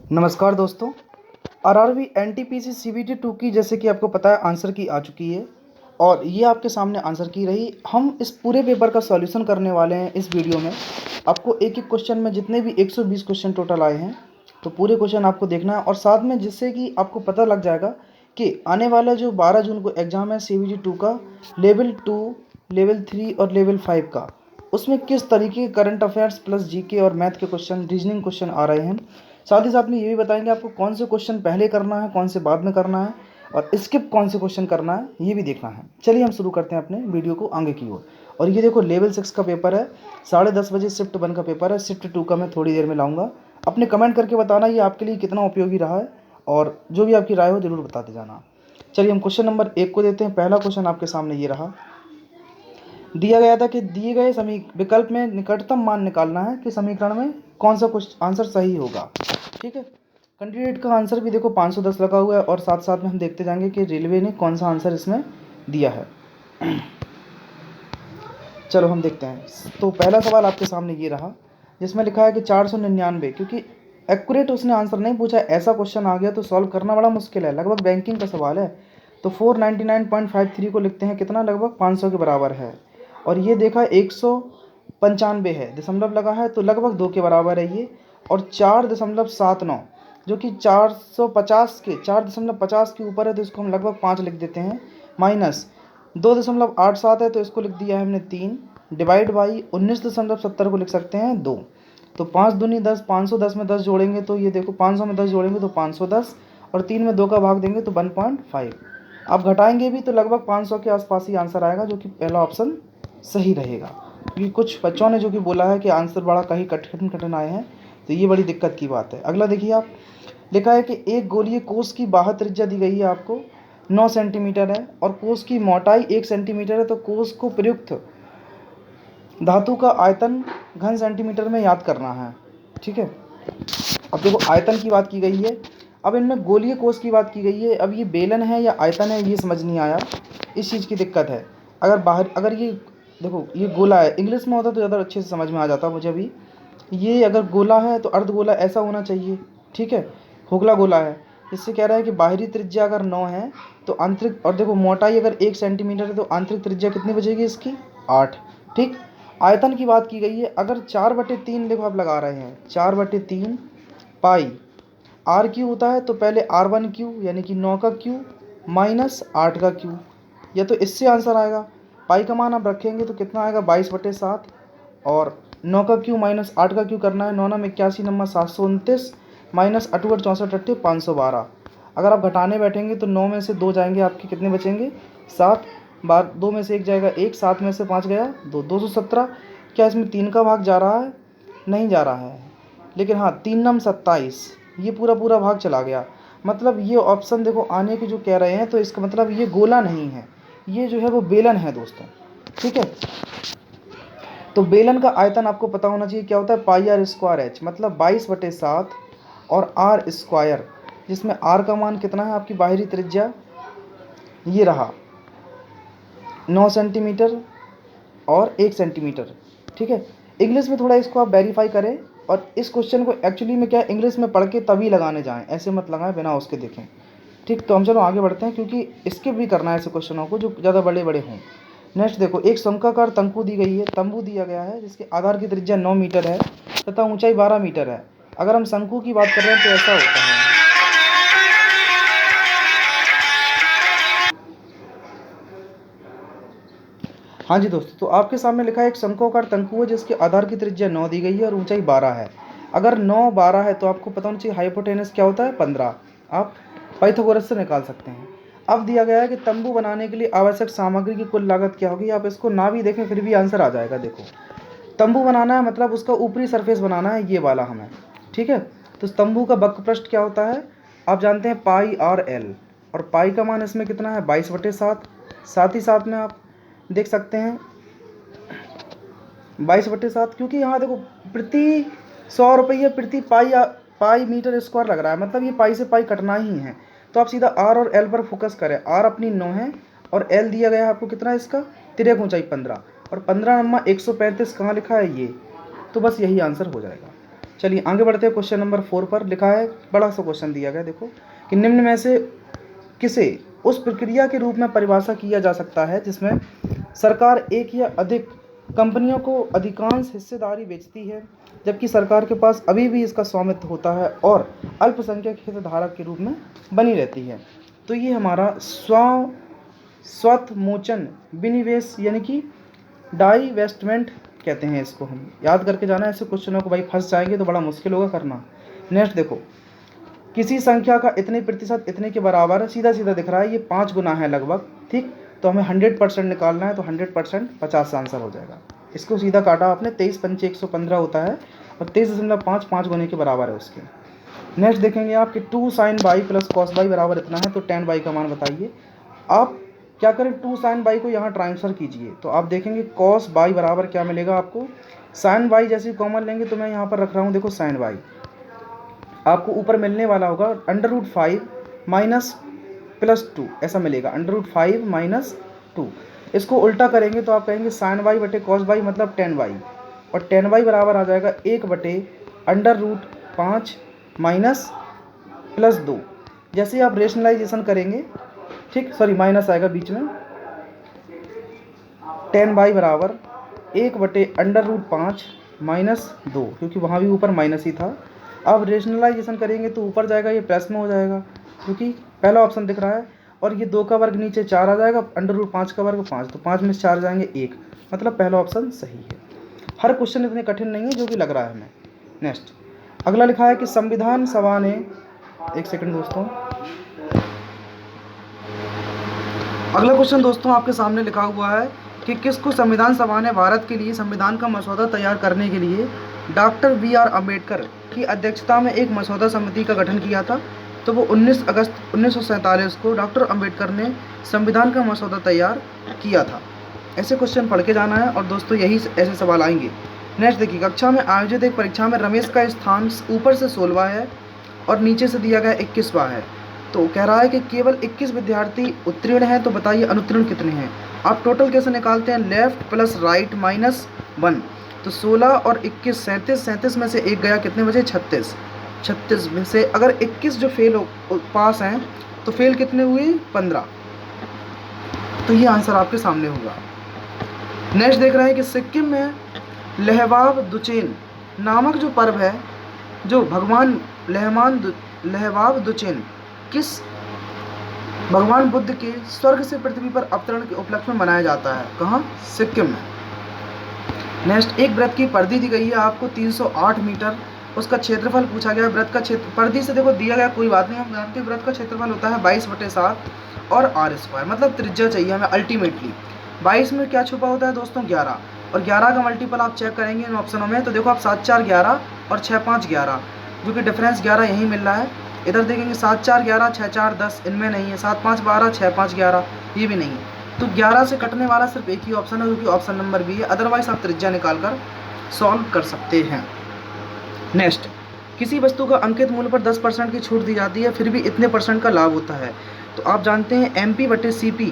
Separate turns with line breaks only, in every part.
नमस्कार दोस्तों। RRB NTPC CBT 2 की जैसे कि आपको पता है आंसर की आ चुकी है और ये आपके सामने आंसर की रही। हम इस पूरे पेपर का सॉल्यूशन करने वाले हैं इस वीडियो में। आपको एक एक क्वेश्चन में जितने भी 120 क्वेश्चन टोटल आए हैं तो पूरे क्वेश्चन आपको देखना है और साथ में जिससे कि आपको पता लग जाएगा कि आने वाला जो 12 जून को एग्ज़ाम है सीबीटी 2 का लेवल 2, लेवल 3 और लेवल 5 का, उसमें किस तरीके के करंट अफेयर्स प्लस जीके और मैथ के क्वेश्चन, रीजनिंग क्वेश्चन आ रहे हैं। साथ ही साथ में ये भी बताएंगे आपको कौन से क्वेश्चन पहले करना है, कौन से बाद में करना है और स्किप कौन से क्वेश्चन करना है, ये भी देखना है। चलिए हम शुरू करते हैं अपने वीडियो को आगे की ओर। और ये देखो लेवल 6 का पेपर है, 10:30 बजे शिफ्ट 1 का पेपर है। शिफ्ट 2 का मैं थोड़ी देर में लाऊंगा। अपने कमेंट करके बताना ये आपके लिए कितना उपयोगी रहा है और जो भी आपकी राय हो जरूर बताते जाना। चलिए हम क्वेश्चन नंबर 1 को देते हैं। पहला क्वेश्चन आपके सामने ये रहा। दिया गया था कि दिए गए विकल्प में निकटतम मान निकालना है कि समीकरण में कौन सा आंसर सही होगा। ठीक है, कैंडिडेट का आंसर भी देखो 510 लगा हुआ है और साथ साथ में हम देखते जाएंगे कि रेलवे ने कौन सा आंसर इसमें दिया है। चलो हम देखते हैं। तो पहला सवाल आपके सामने ये रहा जिसमें लिखा है कि 499, क्योंकि एक्यूरेट उसने आंसर नहीं पूछा, ऐसा क्वेश्चन आ गया तो सॉल्व करना बड़ा मुश्किल है, लगभग बैंकिंग का सवाल है। तो 499.53 को लिखते हैं कितना, लगभग 500 के बराबर है। और ये देखा 195 है, दशमलव लगा है तो लगभग 2 के बराबर है ये। और 4.79 जो कि 450 के ऊपर है तो इसको हम लगभग 5 लिख देते हैं। माइनस 2.87 है तो इसको लिख दिया है हमने 3। डिवाइड बाई 19.70 को लिख सकते हैं 2। तो 5 दूनी 10, 510 में 10 जोड़ेंगे तो ये देखो 500 में 10 जोड़ेंगे तो 510 और 3 में 2 का भाग देंगे तो 1.5। आप घटाएंगे भी तो लगभग 500 के आसपास ही आंसर आएगा, जो कि पहला ऑप्शन सही रहेगा। क्योंकि कुछ बच्चों ने जो कि बोला है कि आंसर बड़ा कहीं कठिन कठिन आए हैं तो ये बड़ी दिक्कत की बात है। अगला देखिए, आप लिखा है कि एक गोलीय कोष की बाह्य त्रिज्या दी गई है आपको 9 सेंटीमीटर है और कोष की मोटाई 1 सेंटीमीटर है। तो कोष को प्रयुक्त धातु का आयतन घन सेंटीमीटर में याद करना है। ठीक है, अब देखो आयतन की बात की गई है, अब इनमें गोलीय कोष की बात की गई है। अब ये बेलन है या आयतन है ये समझ नहीं आया, इस चीज़ की दिक्कत है। अगर ये देखो ये गोला है, इंग्लिश में होता तो ज़्यादा अच्छे से समझ में आ जाता मुझे भी। ये अगर गोला है तो अर्धगोला ऐसा होना चाहिए। ठीक है, खोखला गोला है। इससे कह रहा है कि बाहरी त्रिज्या अगर 9 है तो आंतरिक, और देखो मोटाई अगर 1 सेंटीमीटर है तो आंतरिक त्रिज्या कितनी बचेगी इसकी, 8। ठीक, आयतन की बात की गई है, अगर 4/3 देखो आप लगा रहे हैं, 4/3 पाई आर क्यू होता है तो पहले R1 क्यू यानी कि 9 का क्यू माइनस 8 का क्यू, या तो इससे आंसर आएगा। पाई का मान आप रखेंगे तो कितना आएगा 22/7 और 9 का क्यू माइनस 8 का क्यू करना है। 9 9 81 नंबर 729 माइनस 8 8 64 8 512। अगर आप घटाने बैठेंगे तो 9 में से 2 जाएंगे, आपके कितने बचेंगे 7 बार, 2 में से 1 जाएगा 1, 7 में से 5 गया 2, 217। क्या इसमें 3 का भाग जा रहा है, नहीं जा रहा है, लेकिन हाँ 3 नम 27, ये पूरा पूरा भाग चला गया। मतलब ये ऑप्शन देखो आने की जो कह रहे हैं तो इसका मतलब ये गोला नहीं है, ये जो है वो बेलन है दोस्तों। ठीक है, तो बेलन का आयतन आपको पता होना चाहिए क्या होता है, पाई आर स्क्वायर एच, मतलब 22/7 और आर स्क्वायर, जिसमें आर का मान कितना है, आपकी बाहरी त्रिज्या ये रहा 9 सेंटीमीटर और 1 सेंटीमीटर। ठीक है, इंग्लिश में थोड़ा इसको आप वेरीफाई करें और इस क्वेश्चन को एक्चुअली में क्या इंग्लिश में पढ़ के तभी लगाने जाएं, ऐसे मत लगाएं बिना उसके देखें। ठीक, तो हम चलो आगे बढ़ते हैं क्योंकि स्किप भी करना है ऐसे क्वेश्चनों को जो ज़्यादा बड़े बड़े हों। नेक्स्ट देखो, एक शंक्वाकार तंबू दी गई है, तंबू दिया गया है जिसके आधार की त्रिज्या 9 मीटर है तथा ऊंचाई 12 मीटर है। अगर हम शंकु की बात कर रहे हैं तो ऐसा होता है। हाँ जी दोस्तों, तो आपके सामने लिखा है एक शंक्वाकार तंतु है जिसके आधार की त्रिज्या 9 दी गई है और ऊंचाई 12 है। अगर 9 12 है तो आपको पता होना चाहिए हाइपोटेनस क्या होता है 15, आप पाइथागोरस से निकाल सकते हैं। अब दिया गया है कि तंबू बनाने के लिए आवश्यक सामग्री की कुल लागत क्या होगी। आप इसको ना भी देखें फिर भी आंसर आ जाएगा। देखो तंबू बनाना है मतलब उसका ऊपरी सरफेस बनाना है, ये वाला हमें। ठीक है, तो तंबू का वक्र पृष्ठ क्या होता है, आप जानते हैं पाई आर एल, और पाई का मान इसमें कितना है 22/7। साथ ही साथ में आप देख सकते हैं 22/7, क्योंकि यहाँ देखो प्रति 100 रुपये प्रति पाई मीटर स्क्वायर लग रहा है, मतलब ये पाई से पाई कटना ही है। तो आप सीधा आर और एल पर फोकस करें। आर अपनी 9 है और एल दिया गया है आपको कितना है इसका, तिरक ऊंचाई 15, और 15 नंबर 135 कहाँ लिखा है ये, तो बस यही आंसर हो जाएगा। चलिए आगे बढ़ते हैं। क्वेश्चन नंबर 4 पर लिखा है, बड़ा सा क्वेश्चन दिया गया, देखो कि निम्न में से किसे उस प्रक्रिया के रूप में परिभाषा किया जा सकता है जिसमें सरकार एक या अधिक कंपनियों को अधिकांश हिस्सेदारी बेचती है जबकि सरकार के पास अभी भी इसका स्वामित्व होता है और अल्पसंख्यक हितधारक के रूप में बनी रहती है। तो ये हमारा स्वतमोचन विनिवेश यानी कि डाइवेस्टमेंट कहते हैं इसको। हम याद करके जाना है ऐसे क्वेश्चनों को, भाई फंस जाएंगे तो बड़ा मुश्किल होगा करना। नेक्स्ट देखो, किसी संख्या का इतने प्रतिशत इतने के बराबर, सीधा सीधा दिख रहा है, ये 5 गुना है लगभग, ठीक। तो हमें 100% निकालना है, तो 100% 50 आंसर हो जाएगा। इसको सीधा काटा आपने, 23 पंचे 115 होता है और 23.5 5 गुने के बराबर है उसके। नेक्स्ट देखेंगे आप कि 2 sin by plus cos by बराबर इतना है, तो tan बाई का मान बताइए। आप क्या करें, 2 sin बाई को यहाँ ट्रांसफर कीजिए, तो आप देखेंगे cos बाई बराबर क्या मिलेगा आपको, sin बाई जैसे कॉमन लेंगे तो मैं यहाँ पर रख रहा हूँ, देखो sin बाई आपको ऊपर मिलने वाला होगा √5 माइनस प्लस 2 ऐसा मिलेगा, √5 माइनस 2। इसको उल्टा करेंगे तो आप कहेंगे sin बाई बटे cos बाई मतलब tan बाई, और tan बाई बराबर आ जाएगा 1 बटे √5 माइनस प्लस 2। जैसे ही आप रेशनलाइजेशन करेंगे, ठीक, सॉरी माइनस आएगा बीच में, tan बाई बराबर 1 बटे √5 माइनस 2, क्योंकि वहाँ भी ऊपर माइनस ही था। अब रेशनलाइजेशन करेंगे तो ऊपर जाएगा, ये प्लस में हो जाएगा क्योंकि पहला ऑप्शन दिख रहा है, और ये 2 का वर्ग नीचे 4 आ जाएगा, √5 का वर्ग 5, तो 5 में से 4 जाएंगे 1, मतलब पहला ऑप्शन सही है। हर क्वेश्चन इतने कठिन नहीं है जो कि लग रहा है हमें। नेक्स्ट अगला लिखा है कि संविधान सभा ने, एक सेकंड दोस्तों, अगला क्वेश्चन दोस्तों आपके सामने लिखा हुआ है कि किसको संविधान सभा ने भारत के लिए संविधान का मसौदा तैयार करने के लिए डॉक्टर B.R. अम्बेडकर की अध्यक्षता में एक मसौदा समिति का गठन किया था। तो वो 19 अगस्त 1947 को डॉक्टर अम्बेडकर ने संविधान का मसौदा तैयार किया था। ऐसे क्वेश्चन पढ़ के जाना है और दोस्तों यही ऐसे सवाल आएंगे। नेक्स्ट देखिए, कक्षा में आयोजित एक परीक्षा में रमेश का स्थान ऊपर से 16वां है और नीचे से दिया गया 21वां है। तो कह रहा है कि केवल 21 विद्यार्थी उत्तीर्ण हैं, तो बताइए अनुत्तीर्ण कितने हैं। आप टोटल कैसे निकालते हैं, लेफ्ट प्लस राइट माइनस 1, तो 16 और 21 37 में से एक गया, कितने बचे 36 में से अगर 21 जो फेल हो पास हैं तो फेल कितने हुए 15, तो ये आंसर आपके सामने होगा। नेक्स्ट देख रहे हैं कि सिक्किम में लहवाब दुचेन नामक जो पर्व है, जो भगवान लहवाब दुचेन किस भगवान बुद्ध के स्वर्ग से पृथ्वी पर अवतरण के उपलक्ष्य में मनाया जाता है, कहाँ, सिक्किम में। नेक्स्ट, एक व्रत की परिधि दी गई है आपको 308 मीटर, उसका क्षेत्रफल पूछा गया। व्रत का क्षेत्र परिधि से देखो दिया गया कोई बात नहीं, हम जानते हैं व्रत का क्षेत्रफल होता है 22/7 और r², मतलब त्रिज्या चाहिए हमें अल्टीमेटली। 22 में क्या छुपा होता है दोस्तों 11, और 11 का मल्टीपल आप चेक करेंगे इन ऑप्शनों में, तो देखो आप 7 4 11 और 6 5 11, जो कि डिफरेंस 11 यहीं मिल रहा है। इधर देखेंगे 7 4 11 6 4 10, इनमें नहीं है, 7 5 12 6 5 11, ये भी नहीं है। तो 11 से कटने वाला सिर्फ एक ही ऑप्शन है, जो कि ऑप्शन नंबर बी है। अदरवाइज आप त्रिज्या निकालकर सॉल्व कर सकते हैं। नेक्स्ट, किसी वस्तु का अंकित मूल्य पर 10% की छूट दी जाती है, फिर भी इतने % का लाभ होता है। तो आप जानते हैं MP/CP,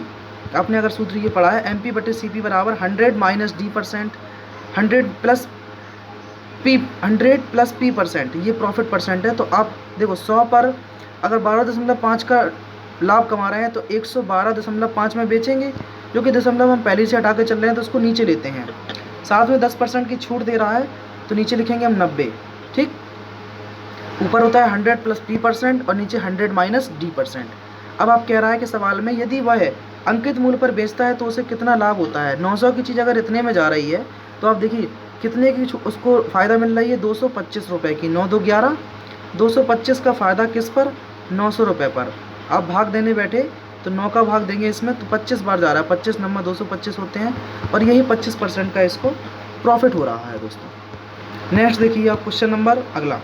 आपने अगर सूत्र ये पढ़ा है, MP/CP बराबर 100 माइनस D%, 100 प्लस P%, ये प्रॉफिट परसेंट है। तो आप देखो 100 पर अगर 12.5 का लाभ कमा रहे हैं तो 112.5 में बेचेंगे, जो कि दशमलव हम पहले से हटा के चल रहे हैं, तो उसको नीचे लेते हैं। साथ में 10% की छूट दे रहा है, तो नीचे लिखेंगे हम 90, ठीक। ऊपर होता है 100 प्लस P% और नीचे 100 माइनस D%। अब आप कह रहा है कि सवाल में यदि वह अंकित मूल्य पर बेचता है तो उसे कितना लाभ होता है। 900 की चीज़ अगर इतने में जा रही है तो आप देखिए कितने की उसको फ़ायदा मिल रही है, 225 रुपये की। 9 2 11, 225 का फ़ायदा किस पर, 900 रुपये पर। आप भाग देने बैठे तो 9 का भाग देंगे इसमें, तो 25 बार जा रहा है, 25 नंबर 225 होते हैं, और यही 25% का इसको प्रॉफिट हो रहा है दोस्तों। नेक्स्ट देखिए आप क्वेश्चन नंबर अगला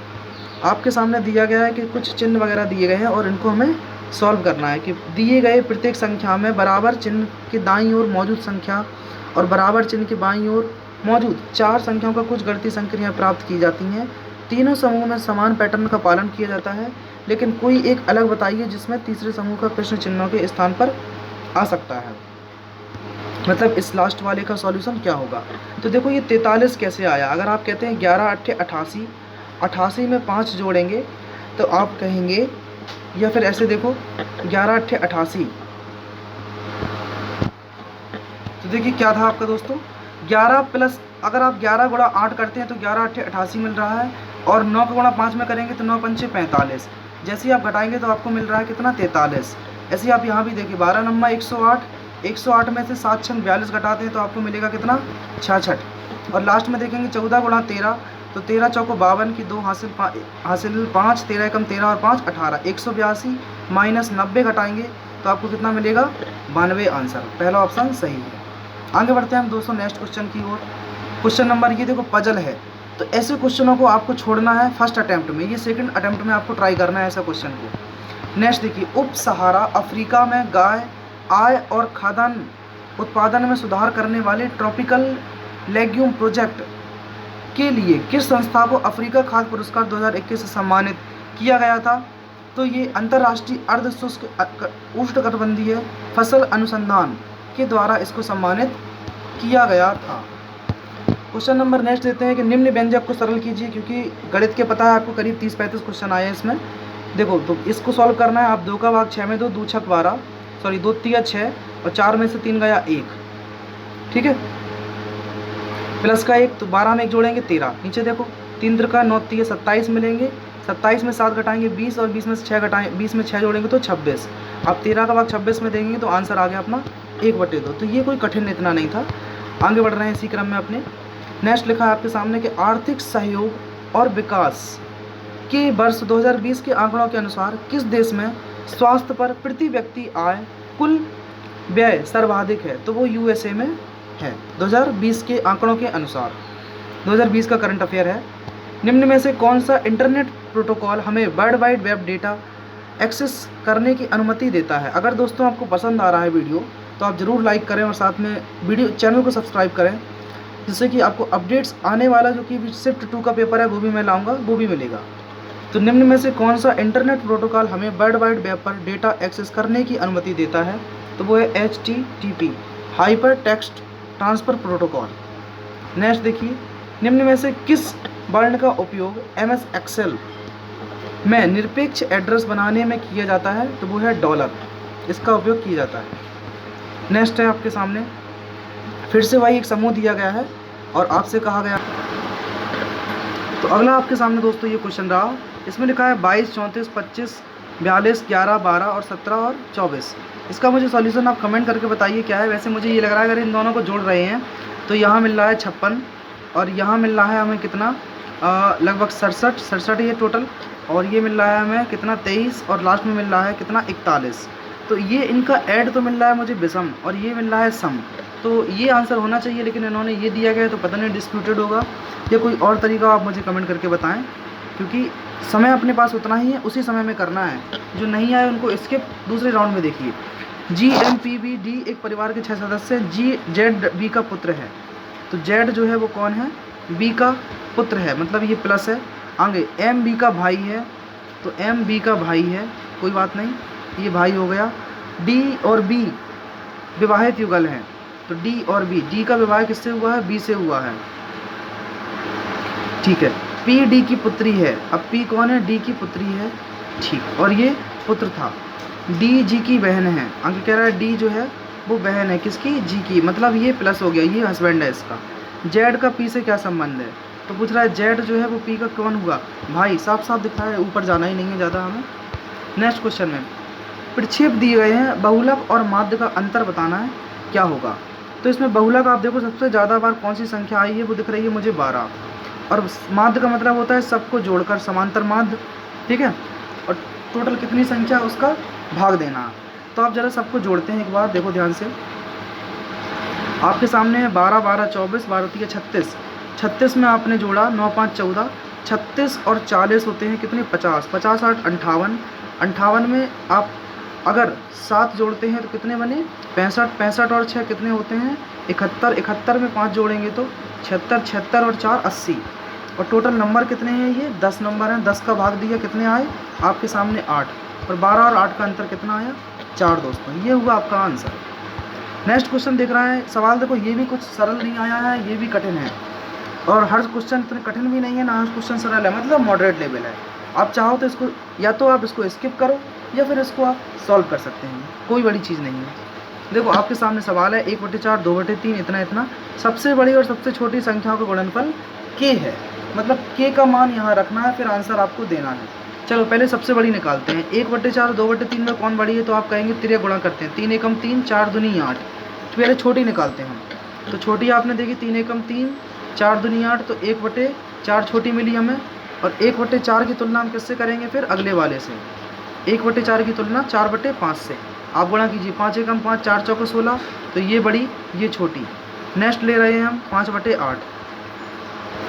आपके सामने दिया गया है कि कुछ चिन्ह वगैरह दिए गए हैं और इनको हमें सॉल्व करना है कि दिए गए प्रत्येक संख्या में बराबर चिन्ह के दाईं ओर मौजूद संख्या और बराबर चिन्ह के बाईं ओर मौजूद 4 संख्याओं का कुछ गणितीय संक्रियाएं प्राप्त की जाती हैं। तीनों समूह में समान पैटर्न का पालन किया जाता है, लेकिन कोई एक अलग बताइए जिसमें तीसरे समूह का प्रश्न चिन्हों के स्थान पर आ सकता है। मतलब इस लास्ट वाले का सॉल्यूशन क्या होगा। तो देखो ये 43 कैसे आया, अगर आप कहते हैं 11 8 88, 88 में 5 जोड़ेंगे तो आप कहेंगे, या फिर ऐसे देखो 11 अट्ठे 88। तो देखिए क्या था आपका दोस्तों, 11 प्लस, अगर आप 11 गुणा 8 करते हैं तो 11 अट्ठे 88 मिल रहा है, और 9 का गुणा 5 में करेंगे तो 9 पंचे 45। जैसे ही आप घटाएंगे तो आपको मिल रहा है कितना, 43। ऐसे ही आप यहाँ भी देखिए 12 नंबर 108, 108 में से 7 छंग 42 घटाते हैं तो आपको मिलेगा कितना, 66। और लास्ट में देखेंगे 14 गुणा 13, तो 13 चौको 52 की 2 हासिल 5, 13 एकम 13 और 5 18, 182 माइनस 90 घटाएंगे तो आपको कितना मिलेगा, 92 आंसर। पहला ऑप्शन सही है। आगे बढ़ते हैं हम दोस्तों नेक्स्ट क्वेश्चन की ओर। क्वेश्चन नंबर ये देखो पजल है, तो ऐसे क्वेश्चनों को आपको छोड़ना है फर्स्ट अटैम्प्ट में, ये सेकंड अटैम्प्ट में आपको ट्राई करना है ऐसा क्वेश्चन को। नेक्स्ट देखिए, उप सहारा अफ्रीका में गाय आय और खाद्यान्न उत्पादन में सुधार करने वाले ट्रॉपिकल लेग्यूम प्रोजेक्ट के लिए किस संस्था को अफ्रीका खाद्य पुरस्कार 2021 से सम्मानित किया गया था? तो ये अंतर्राष्ट्रीय अर्ध शुष्क उष्णकटिबंधीय फसल अनुसंधान के द्वारा इसको सम्मानित किया गया था। क्वेश्चन नंबर नेक्स्ट देते हैं कि निम्न व्यंजक को सरल कीजिए, क्योंकि गणित के पता है आपको करीब 30-35 क्वेश्चन आए हैं इसमें। देखो तो इसको सॉल्व करना है, आप 2 का भाग 6 में 2, 2 छक 12, सॉरी 2 तिया 6 और 4 में से 3 गया 1, ठीक है, प्लस का 1 तो 12 में 1 जोड़ेंगे 13। नीचे देखो 3 त्रिका 9 तिया 27 मिलेंगे, 27 में 7 घटाएंगे 20 और 20 में से 6 घटाएंगे, 20 में 6 जोड़ेंगे तो 26। आप 13 का भाग 26 में देंगे तो आंसर आ गया अपना 1/2। तो ये कोई कठिन इतना नहीं था। आगे बढ़ रहे हैं इसी क्रम में अपने। नेक्स्ट लिखा है आपके सामने कि आर्थिक सहयोग और विकास के वर्ष 2020 के आंकड़ों के अनुसार किस देश में स्वास्थ्य पर प्रति व्यक्ति आय कुल व्यय सर्वाधिक है? तो वो यूएसए में है 2020 के आंकड़ों के अनुसार। 2020 का करंट अफेयर है। निम्न में से कौन सा इंटरनेट प्रोटोकॉल हमें world wide web data access करने की अनुमति देता है? अगर दोस्तों आपको पसंद आ रहा है वीडियो तो आप ज़रूर लाइक करें और साथ में वीडियो चैनल को सब्सक्राइब करें, जिससे कि आपको अपडेट्स आने वाला जो कि शिफ्ट 2 का पेपर है वो भी मैं लाऊंगा, वो भी मिलेगा। तो निम्न में से कौन सा इंटरनेट प्रोटोकॉल हमें वर्ल्ड वाइड वेब पर डेटा एक्सेस करने की अनुमति देता है? तो वो है HTTP hyper text transfer protocol. Next देखिए, निम्न में से किस वर्ण का उपयोग MS एक्सेल में निरपेक्ष एड्रेस बनाने में किया जाता है? तो वो है $, इसका उपयोग किया जाता है। नेक्स्ट है आपके सामने, फिर से वही एक समूह दिया गया है और आपसे कहा गया। तो अगला आपके सामने दोस्तों ये क्वेश्चन रहा, इसमें लिखा है 22, 34, 25, 42, 11, 12 और 17 और 24। इसका मुझे सॉल्यूशन आप कमेंट करके बताइए क्या है। वैसे मुझे ये लग रहा है अगर इन दोनों को जोड़ रहे हैं तो यहाँ मिल रहा है 56 और यहाँ मिल रहा है हमें कितना, लगभग 67 ये टोटल, और ये मिल रहा है हमें कितना 23, और लास्ट में मिल रहा है कितना 41। तो ये इनका ऐड तो मिल रहा है मुझे विषम और ये मिल रहा है सम, तो ये आंसर होना चाहिए, लेकिन इन्होंने ये दिया गया है तो पता नहीं डिस्प्यूटेड होगा या कोई और तरीका आप मुझे कमेंट करके बताएं, क्योंकि समय अपने पास उतना ही है, उसी समय में करना है। जो नहीं आए उनको स्किप दूसरे राउंड में देखिए। GMPBD एक परिवार के 6 सदस्य हैं। ZB का पुत्र है, तो Z जो है वो कौन है, B का पुत्र है, मतलब ये प्लस है। आगे MB का भाई है, तो MB का भाई है, कोई बात नहीं, ये भाई हो गया। D और B विवाहित युगल हैं, तो D और B, D का विवाह किससे हुआ है, B से हुआ है, ठीक है। P D की पुत्री है, अब P कौन है, D की पुत्री है, ठीक, और ये पुत्र था। D G की बहन है, आगे कह रहा है D जो है वो बहन है किसकी, G की, मतलब ये प्लस हो गया, ये हस्बैंड है इसका। Z का P से क्या संबंध है, तो पूछ रहा है Z जो है वो P का कौन हुआ, भाई, साफ साफ दिख रहा है, ऊपर जाना ही नहीं है ज़्यादा हमें। नेक्स्ट क्वेश्चन में प्रक्षेप दिए गए हैं, बहुलक और माध्य का अंतर बताना है, क्या होगा? तो इसमें बहुलक आप देखो सबसे ज़्यादा बार कौन सी संख्या आई है, वो दिख रही है मुझे 12, और माध्य का मतलब होता है सबको जोड़कर समांतर माध्य, ठीक है, और टोटल कितनी संख्या उसका भाग देना। तो आप ज़रा सबको जोड़ते हैं एक बार, देखो ध्यान से, आपके सामने है 12, 12, 24, 12 3 36, 36 में आपने जोड़ा 9 5 14, 36 और 40 होते हैं कितने, 50, 50 8 58, 58 में आप अगर 7 जोड़ते हैं तो कितने बने, 65, 65 और 6 कितने होते हैं, 71, 71 में 5 जोड़ेंगे तो 76, 76 और 4 80, और टोटल नंबर कितने हैं, ये 10 नंबर हैं। 10 का भाग दिया कितने आए आपके सामने 8, और 12 और 8 का अंतर कितना आया, 4 दोस्तों, ये हुआ आपका आंसर। नेक्स्ट क्वेश्चन देख रहा है, सवाल देखो ये भी कुछ सरल नहीं आया है, ये भी कठिन है। और हर क्वेश्चन इतने कठिन भी नहीं है, ना हर क्वेश्चन सरल है, मतलब मॉडरेट लेवल है। आप चाहो तो इसको या तो आप इसको स्किप करो या फिर इसको आप सॉल्व कर सकते हैं, कोई बड़ी चीज़ नहीं है। देखो आपके सामने सवाल है 1/4 2/3 इतना इतना, सबसे बड़ी और सबसे छोटी संख्याओं का गुणनफल k है, मतलब k का मान यहाँ रखना है, फिर आंसर आपको देना है। चलो पहले सबसे बड़ी निकालते हैं। 1/4 2/3 में कौन बड़ी है, तो आप कहेंगे तिर्यक गुणा करते हैं। 3 एकम 3 4 दूनी 8, तो पहले छोटी निकालते हैं हम। तो छोटी आपने देखी 3 एकम 3 4 दूनी 8, तो 1/4 छोटी मिली हमें। और 1/4 की तुलना हम किससे करेंगे, फिर अगले वाले से। 1/4 की तुलना 4/5 से। आप गुणा कीजिए, 5 एकम 5 4 चौको 16, तो ये बड़ी ये छोटी। नेक्स्ट ले रहे हैं हम 5/8,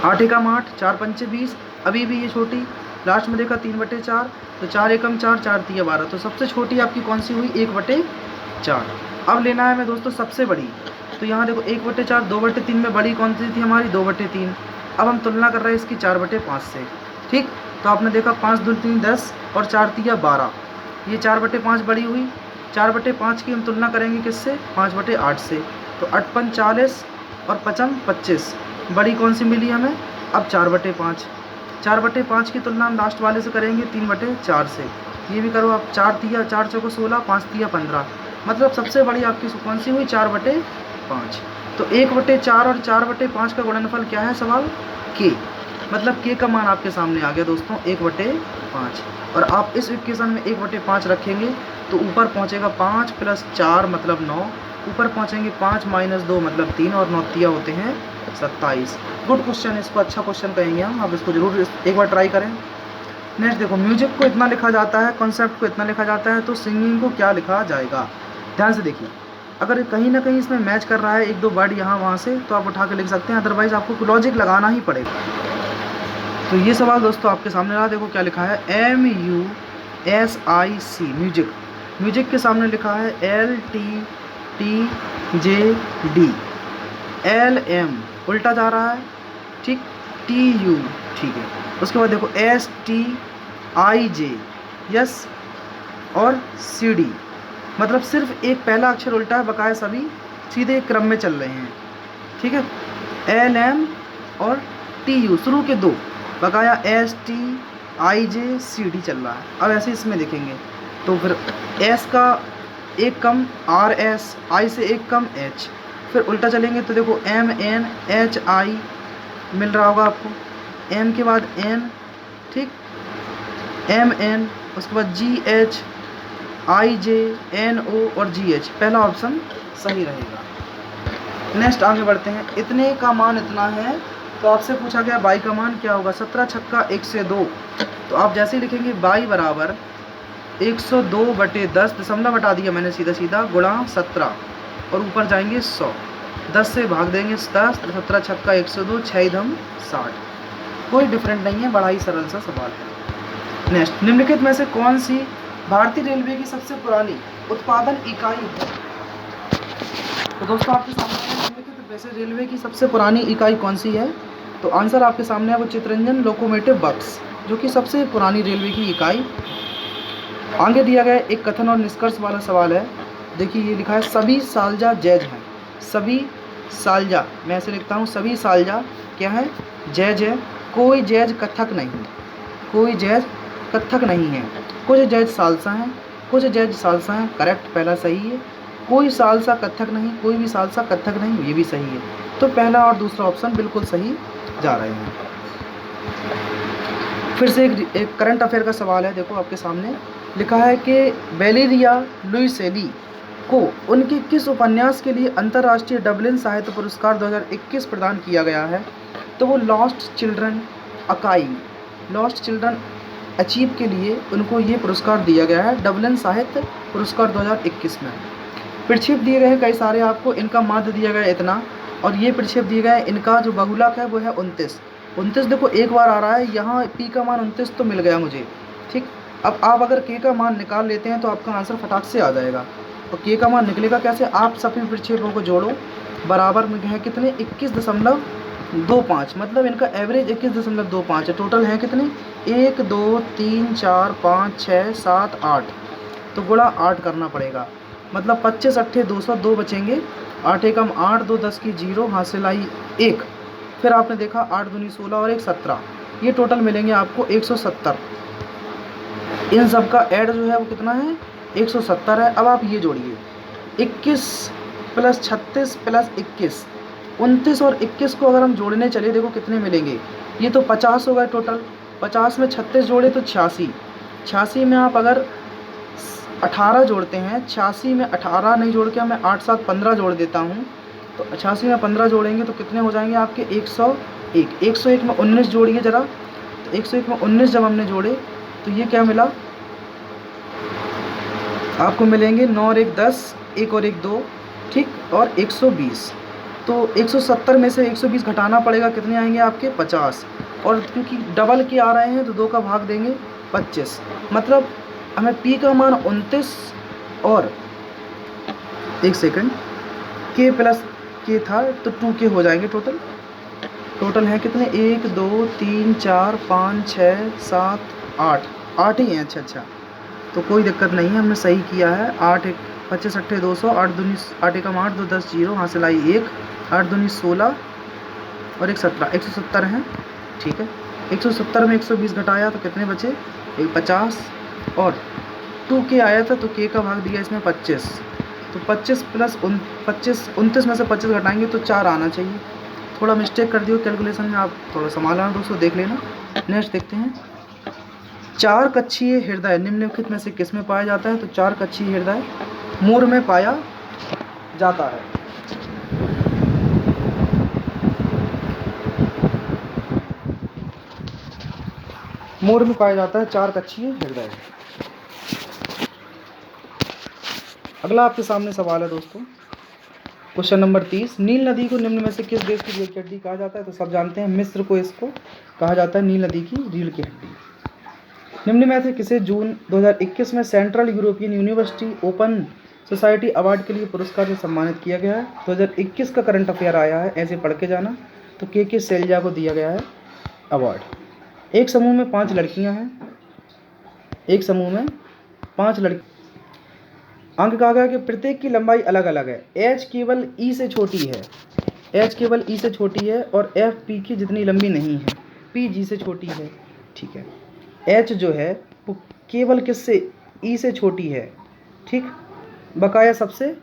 8 एकम 8 4 पंचे 20, अभी भी ये छोटी। लास्ट में देखा 3/4, तो 4 एकम 4 4 तिया 12, तो सबसे छोटी आपकी कौन सी हुई, 1/4। अब लेना है हमें दोस्तों सबसे बड़ी। तो यहाँ देखो 1/4 2/3 में बड़ी कौन सी थी हमारी, 2/3। अब हम तुलना कर रहे हैं इसकी 4/5 से। ठीक, तो आपने देखा 5 दूनी 3 10 और 4 तिया 12, ये 4/5 बड़ी हुई। 4/5 की हम तुलना करेंगे किससे, 5/8 से। तो 8 पंच 40 और 5 25, बड़ी कौन सी मिली हमें, अब 4/5। 4/5 की तुलना हम लास्ट वाले से करेंगे 3/4 से। ये भी करो आप, 4 तिया 4 चौको 16 5 तिया 15, मतलब सबसे बड़ी आपकी कौन सी हुई, 4/5। तो 1/4 और 4/5 का गुणनफल क्या है सवाल, k, मतलब k का मान आपके सामने आ गया दोस्तों 1/5। और आप इस इक्वेशन में 1/5 रखेंगे तो ऊपर पहुंचेगा 5 + 4 मतलब 9, ऊपर पहुंचेंगे 5 - 2 मतलब 3, और 9 तिया होते हैं 27। गुड क्वेश्चन, इसको अच्छा क्वेश्चन कहेंगे हम। आप इसको जरूर एक बार ट्राई करें। नेक्स्ट देखो, म्यूजिक को इतना लिखा जाता है, कॉन्सेप्ट को इतना लिखा जाता है, तो सिंगिंग को क्या लिखा जाएगा। ध्यान से देखिए, अगर कहीं ना कहीं इसमें मैच कर रहा है 1-2 वर्ड यहाँ वहाँ से, तो आप उठा के लिख सकते हैं, अदरवाइज आपको लॉजिक लगाना ही पड़ेगा। तो ये सवाल दोस्तों आपके सामने रहा, देखो क्या लिखा है, MUSIC म्यूजिक। म्यूजिक के सामने लिखा है LTTJD, LM उल्टा जा रहा है, ठीक, TU, ठीक है। उसके बाद देखो STIJ यस और CD, मतलब सिर्फ एक पहला अक्षर उल्टा है, बकाया सभी सीधे एक क्रम में चल रहे हैं, ठीक है। LM और TU शुरू के दो, बकाया STIJ CD चल रहा है। अब ऐसे इसमें देखेंगे तो फिर S का एक कम RS, I से एक कम H, फिर उल्टा चलेंगे तो देखो MNHI मिल रहा होगा आपको, M के बाद N, ठीक, MN, उसके बाद GHIJ NO और GH, पहला ऑप्शन सही रहेगा। नेक्स्ट आगे बढ़ते हैं। इतने का मान इतना है, तो आपसे पूछा गया y का मान क्या होगा, 17 छक्का 102। तो आप जैसे ही लिखेंगे y बराबर 102/10, दशमलव हटा दिया मैंने सीधा सीधा, गुणा 17 और ऊपर जाएंगे 100, 10 से भाग देंगे 10, 17 छक्का 102, 6 धम 60। कोई डिफरेंट नहीं है, बड़ा ही सरल सा सवाल है। नेक्स्ट, निम्नलिखित में से कौन सी भारतीय रेलवे की सबसे पुरानी उत्पादन इकाई है। तो दोस्तों आपके सामने निम्नलिखित में से रेलवे की सबसे पुरानी इकाई कौन सी है, तो आंसर आपके सामने है वो चितरंजन लोकोमोटिव वर्क्स, जो कि सबसे पुरानी रेलवे की इकाई। आगे दिया गया एक कथन और निष्कर्ष वाला सवाल है। देखिए ये लिखा है, सभी सालजा जैज हैं। सभी सालजा, मैं ऐसे लिखता हूँ, सभी सालजा क्या है, जैज है। कोई जैज कथक नहीं, कोई जैज कथक नहीं है। कुछ जैज सालसा हैं, कुछ जैज सालसा हैं, करेक्ट, पहला सही है। कोई सालसा कथक नहीं, कोई भी सालसा कथक नहीं, ये भी सही है। तो पहला और दूसरा ऑप्शन बिल्कुल सही जा रहे हैं। फिर से एक करंट अफेयर का सवाल है, देखो आपके सामने लिखा है कि वेलेरिया लुइसेली को उनके किस उपन्यास के लिए अंतर्राष्ट्रीय डबलिन साहित्य पुरस्कार 2021 प्रदान किया गया है। तो वो lost children acai, lost children achieve के लिए उनको ये पुरस्कार दिया गया है, डबलिन साहित्य पुरस्कार 2021 में। प्रक्षेप दिए गए हैं कई सारे आपको, इनका माध्य दिया गया है इतना, और ये प्रक्षेप दिए गए हैं, इनका जो बहुलक है वो है 29। देखो एक बार आ रहा है यहाँ, पी का मान 29 तो मिल गया मुझे, ठीक। अब आप अगर के का मान निकाल लेते हैं तो आपका आंसर फटाक से आ जाएगा। और के का मान निकलेगा कैसे, आप सभी प्रक्षेपों को जोड़ो, बराबर में है कितने, 21.25, मतलब इनका एवरेज 21.25 है। टोटल है कितने, 1 2 3 4 5 6 7 8, तो गुणा 8 करना पड़ेगा, मतलब 25 8 200, 2 बचेंगे, 8 एकम 8, 2 10 की 0, हाथ से लाई 1, फिर आपने देखा 8 दूनी 16 और 1 17, ये टोटल मिलेंगे आपको 170। इन सब का ऐड जो है वो कितना है, 170 है। अब आप ये जोड़िए 21 प्लस 36 प्लस 21, 29 और 21 को अगर हम जोड़ने चले देखो कितने मिलेंगे, ये तो 50 हो गए टोटल। 50 में 36 जोड़े तो 86, 86 में आप अगर 18 जोड़ते हैं, 86 में 18 नहीं जोड़ के मैं 8 7 15 जोड़ देता हूँ, तो 86 में 15 जोड़ेंगे तो कितने हो जाएंगे आपके 101। 101 में 19 जोड़िए ज़रा, तो 101 में 19 जब हमने जोड़े तो ये क्या मिला आपको, मिलेंगे 9 और 1 10, 1 और 1 2, ठीक, और 120। तो 170 में से 120 घटाना पड़ेगा, कितने आएंगे आपके 50, और क्योंकि डबल के आ रहे हैं तो 2 का भाग देंगे 25, मतलब हमें पी का मान 29 और 1 सेकंड के प्लस के था तो 2 के हो जाएंगे टोटल। टोटल है कितने, 1 2 3 4 5 6 7 8, 8 ही हैं। अच्छा, तो कोई दिक्कत नहीं है, हमने सही किया है। 8 1 25 8 200, 8 दूनी 8 एकम 8 2 10 0, हासिल आई 1, 8 दूनी 16 और 1 17, 170 हैं, ठीक है। 170 में 120 घटाया तो कितने बचे, 50, और 2 के आया था तो के का भाग दिया इसमें 25, तो 25 प्लस 25, 29 में से 25 घटाएंगे तो 4 आना चाहिए। थोड़ा मिस्टेक कर दियो कैलकुलेशन में, आप थोड़ा संभालना दोस्तों, देख लेना। नेक्स्ट देखते हैं, 4 कक्षीय हृदय निम्नलिखित में से किस में पाया जाता है, तो 4 कक्षीय हृदय मोर में पाया जाता है। मोर में पाया जाता है 4 कक्षीय हृदय। अगला आपके सामने सवाल है दोस्तों, क्वेश्चन नंबर 30, नील नदी को निम्न में से किस देश की रीढ़ की हड्डी कहा जाता है, तो सब जानते हैं मिस्र को इसको कहा जाता है नील नदी की रीढ़ की हड्डी। निम्न में से किसे जून 2021 में central European university open society award के लिए पुरस्कार से सम्मानित किया गया है। 2021 का करंट अफेयर आया है, ऐसे पढ़ के जाना। तो के शैलजा को दिया गया है अवार्ड। एक समूह में 5 लड़कियां हैं, एक समूह में 5 लड़की, अंक कहा गया कि प्रत्येक की लंबाई अलग अलग है, एच केवल ई से छोटी है, एच केवल ई से छोटी है, और एफ पी की जितनी लंबी नहीं है, पी जी से छोटी है, ठीक है। एच जो है वो केवल किससे, ई से छोटी है, ठीक, बकाया सबसे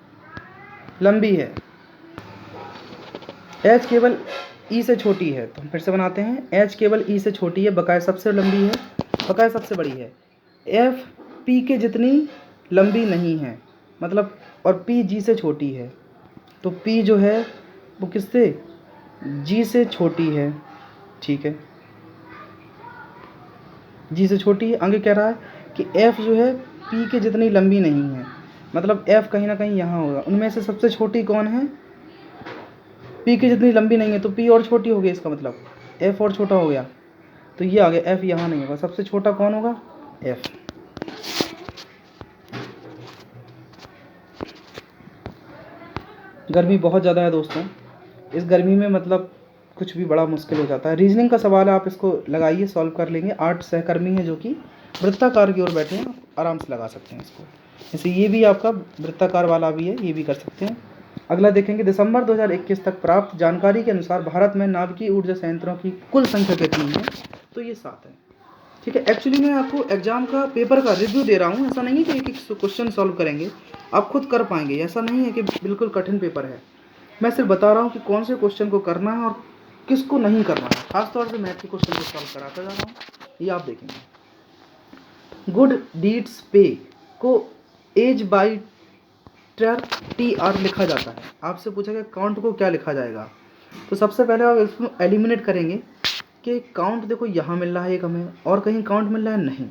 लंबी है। एच केवल ई से छोटी है, तो हम फिर से बनाते हैं, एच केवल ई से छोटी है, बकाया सबसे लंबी है, बकाया सबसे बड़ी है। एफ पी के जितनी लंबी नहीं है, मतलब, और पी जी से छोटी है, तो पी जो है वो किससे, जी से छोटी है, ठीक है, जी से छोटी है। आगे कह रहा है कि एफ जो है पी के जितनी लंबी नहीं है, मतलब एफ कहीं ना कहीं यहाँ होगा, उनमें से सबसे छोटी कौन है, पी की जितनी लंबी नहीं है, तो पी और छोटी हो गई, इसका मतलब एफ और छोटा हो गया, तो ये आ गया, एफ यहाँ नहीं होगा, सबसे छोटा कौन होगा, एफ। गर्मी बहुत ज़्यादा है दोस्तों, इस गर्मी में मतलब कुछ भी बड़ा मुश्किल हो जाता है। रीजनिंग का सवाल है, आप इसको लगाइए, सॉल्व कर लेंगे। 8 सहकर्मी हैं जो कि वृत्ताकार की ओर बैठे हैं, आराम से लगा सकते हैं इसको। जैसे ये भी आपका वृत्ताकार वाला भी है, ये भी कर सकते हैं। अगला देखेंगे, दिसंबर 2021 तक प्राप्त जानकारी के अनुसार भारत में नाभिकीय ऊर्जा संयंत्रों की कुल संख्या कितनी है, तो ये 7 है, ठीक है। एक्चुअली मैं आपको एग्जाम का पेपर का रिव्यू दे रहा हूँ, ऐसा नहीं है कि एक क्वेश्चन सॉल्व करेंगे, आप खुद कर पाएंगे, ऐसा नहीं है कि बिल्कुल कठिन पेपर है। मैं सिर्फ बता रहा हूँ कि कौन से क्वेश्चन को करना है और किसको नहीं करना है। खासतौर से मैथ के क्वेश्चन को सॉल्व कराता जा रहा हूँ, ये आप देखेंगे। गुड डीड्स पे को एज बाई टी आर लिखा जाता है। आपसे पूछा गया काउंट को क्या लिखा जाएगा, तो सबसे पहले आप इसको एलिमिनेट करेंगे कि काउंट देखो यहाँ मिल रहा है एक हमें, और कहीं काउंट मिल रहा है नहीं।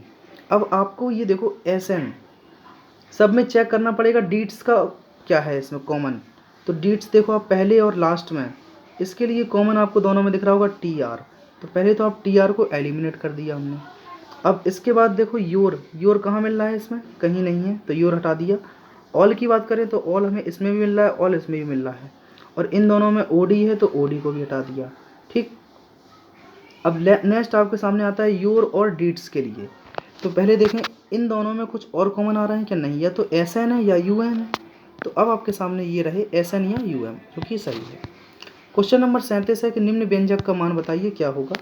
अब आपको ये देखो एस एन सब में चेक करना पड़ेगा, डीट्स का क्या है इसमें कॉमन, तो डीट्स देखो आप पहले और लास्ट में, इसके लिए कॉमन आपको दोनों में दिख रहा होगा टी आर, तो पहले तो आप टी आर को एलिमिनेट कर दिया हमने। अब इसके बाद देखो योर कहाँ मिल रहा है, इसमें कहीं नहीं है, तो योर हटा दिया। ऑल की बात करें तो ऑल हमें इसमें भी मिल रहा है, ऑल इसमें भी मिल रहा है, और इन दोनों में ओडी है तो ओडी को भी हटा दिया, ठीक। अब नेक्स्ट आपके सामने आता है योर और डीट्स के लिए, तो पहले देखें इन दोनों में कुछ और कॉमन आ रहे हैं क्या, नहीं, या तो एस एन है या यू एम है, तो अब आपके सामने ये रहे एस एन या यू एम, जो कि सही है। क्वेश्चन नंबर 37 है कि निम्न व्यंजक का मान बताइए क्या होगा।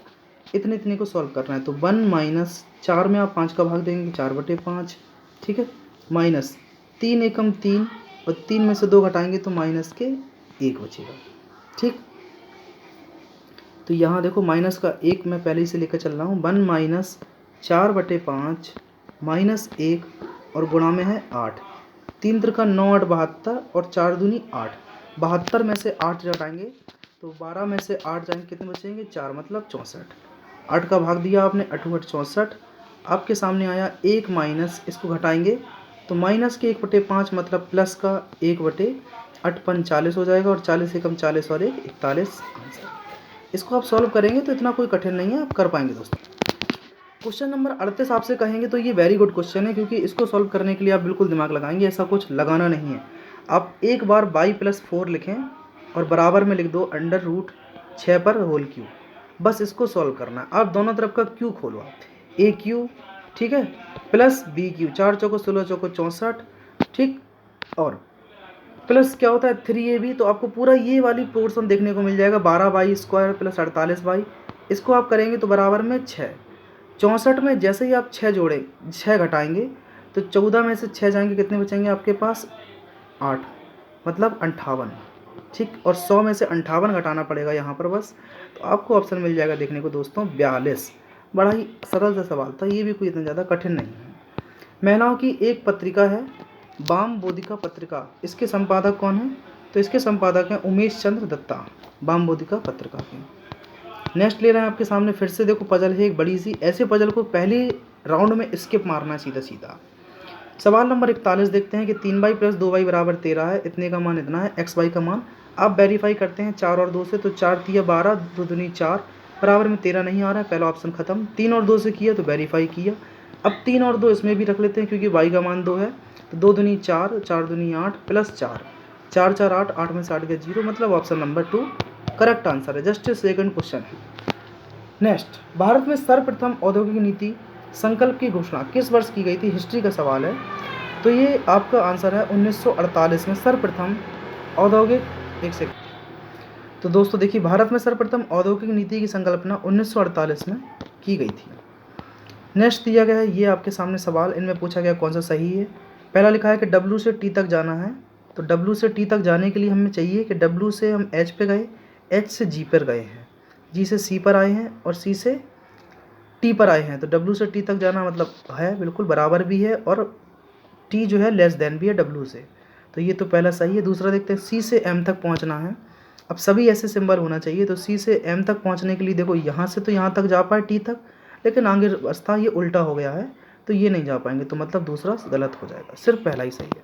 इतने इतने को सॉल्व करना है। तो 1 माइनस 4 में आप 5 का भाग देंगे 4/5, ठीक है, माइनस 3 एकम 3 और 3 में से 2 घटाएंगे तो माइनस के 1 बचेगा, ठीक। तो यहाँ देखो माइनस का 1 मैं पहले ही से लेकर चल रहा हूँ। 1 माइनस 4/5 माइनस 1 और गुणा में है 8, 3 त्रिका 9 8 72 और 4 दूनी 8, 72 में से 8 घटाएंगे तो 12 में से 8 जाएंगे कितने बचेंगे 4, मतलब 64। 8 का भाग दिया आपने 8 8 64, आपके सामने आया 1 माइनस, इसको घटाएंगे तो माइनस के 1/5 मतलब प्लस का 1/8 40 हो जाएगा और 40 एकम 40 और 1 41 आंसर। इसको आप सॉल्व करेंगे तो इतना कोई कठिन नहीं है, आप कर पाएंगे दोस्तों। क्वेश्चन नंबर 38 आपसे कहेंगे तो ये वेरी गुड क्वेश्चन है, क्योंकि इसको सॉल्व करने के लिए आप बिल्कुल दिमाग लगाएंगे, ऐसा कुछ लगाना नहीं है। आप एक बार y+4 लिखें और बराबर में लिख दो √6 पर होल क्यूब, बस इसको सॉल्व करना है। आप दोनों तरफ का क्यू खोलो, आप ए क्यू, ठीक है, प्लस बी क्यू, 4 चौको 16 चौको 64, ठीक, और प्लस क्या होता है 3ab, तो आपको पूरा ये वाली पोर्शन देखने को मिल जाएगा 12y² प्लस 48y। इसको आप करेंगे तो बराबर में 6, 64 में जैसे ही आप 6 जोड़े 6 घटाएंगे तो 14 में से 6 जाएंगे कितने बचेंगे आपके पास 8, मतलब 58, ठीक, और 100 में से 58 घटाना पड़ेगा यहाँ पर बस, तो आपको ऑप्शन मिल जाएगा देखने को दोस्तों 42। बड़ा ही सरल सा सवाल था, ये भी कोई इतना ज़्यादा कठिन नहीं है। महिलाओं की एक पत्रिका है वाम बोधिका पत्रिका, इसके संपादक कौन है। तो इसके संपादक हैं उमेश चंद्र दत्ता, वाम बोधिका पत्रिका के। नेक्स्ट ले रहे हैं आपके सामने, फिर से देखो पजल है एक बड़ी सी, ऐसे पजल को पहले राउंड में स्किप मारना है सीधा सीधा। सवाल नंबर 41 देखते हैं कि 3y + 2y = 13 है, इतने का मान इतना है, xy का मान आप वेरीफाई करते हैं 4 और 2 से, तो 4 तिया 12 2 दूनी 4 बराबर में 13 नहीं आ रहा है, पहला ऑप्शन खत्म। 3 और 2 से किया तो वेरीफाई किया, अब 3 और 2 इसमें भी रख लेते हैं क्योंकि y का मान 2 है, तो 2 दूनी 4 4 दूनी 8 प्लस 4 4 4 8 8 में से 8 गया 0, मतलब ऑप्शन नंबर 2 करेक्ट आंसर है। जस्ट सेकंड क्वेश्चन है। नेक्स्ट, भारत में सर्वप्रथम औद्योगिक नीति संकल्प की घोषणा किस वर्ष की गई थी, हिस्ट्री का सवाल है। तो ये आपका आंसर है 1948 में सर्वप्रथम औद्योगिक, एक सेकंड। तो दोस्तों देखिए, भारत में सर्वप्रथम औद्योगिक नीति की संकल्पना 1948 में की गई थी। नेक्स्ट दिया गया है, ये आपके सामने सवाल, इनमें पूछा गया कौन सा सही है। पहला लिखा है कि W से T तक जाना है, तो W से T तक जाने के लिए हमें चाहिए कि W से हम H पे गए, H से G पर गए हैं, G से C पर आए हैं और C से T पर आए हैं, तो W से T तक जाना मतलब है बिल्कुल बराबर भी है और T जो है लेस देन भी है W से, तो ये तो पहला सही है। दूसरा देखते हैं, C से M तक पहुंचना है, अब सभी ऐसे सिंबल होना चाहिए, तो C से M तक पहुंचने के लिए देखो यहाँ से तो यहाँ तक जा पाए T तक, लेकिन आगे रास्ता ये उल्टा हो गया है तो ये नहीं जा पाएंगे, तो मतलब दूसरा गलत हो जाएगा, सिर्फ पहला ही सही है।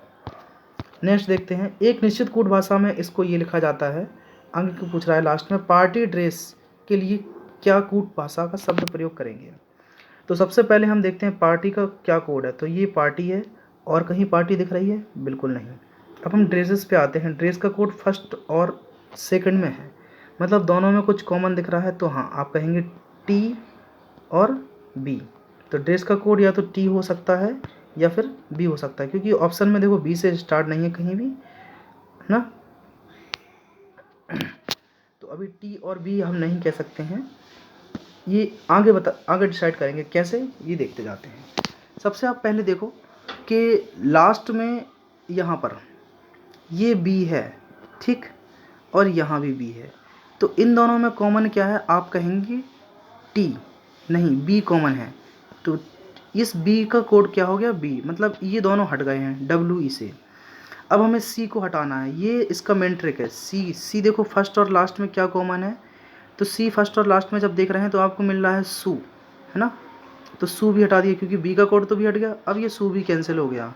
नेक्स्ट देखते हैं, एक निश्चित कूट भाषा में इसको ये लिखा जाता है, आगे को पूछ रहा है लास्ट में, पार्टी ड्रेस के लिए क्या कूट भाषा का शब्द प्रयोग करेंगे। तो सबसे पहले हम देखते हैं पार्टी का क्या कोड है, तो ये पार्टी है और कहीं पार्टी दिख रही है, बिल्कुल नहीं। अब हम ड्रेसेस पे आते हैं, ड्रेस का कोड फर्स्ट और सेकंड में है, मतलब दोनों में कुछ कॉमन दिख रहा है, तो हाँ आप कहेंगे टी और बी, तो ड्रेस का कोड या तो टी हो सकता है या फिर बी हो सकता है, क्योंकि ऑप्शन में देखो बी से स्टार्ट नहीं है कहीं भी, है ना। तो अभी टी और बी हम नहीं कह सकते हैं, ये आगे डिसाइड करेंगे कैसे, ये देखते जाते हैं। सबसे आप पहले देखो कि लास्ट में यहाँ पर ये बी है, ठीक, और यहाँ भी बी है, तो इन दोनों में कॉमन क्या है, आप कहेंगे टी, नहीं बी कॉमन है, तो इस बी का कोड क्या हो गया बी, मतलब ये दोनों हट गए हैं डब्ल्यू ई से। अब हमें सी को हटाना है, ये इसका मेन ट्रिक है। सी देखो फर्स्ट और लास्ट में क्या कॉमन है, तो सी फर्स्ट और लास्ट में जब देख रहे हैं तो आपको मिल रहा है सू, है ना, तो सू भी हटा दिया क्योंकि बी का कोड तो भी हट गया, अब ये सू भी कैंसिल हो गया।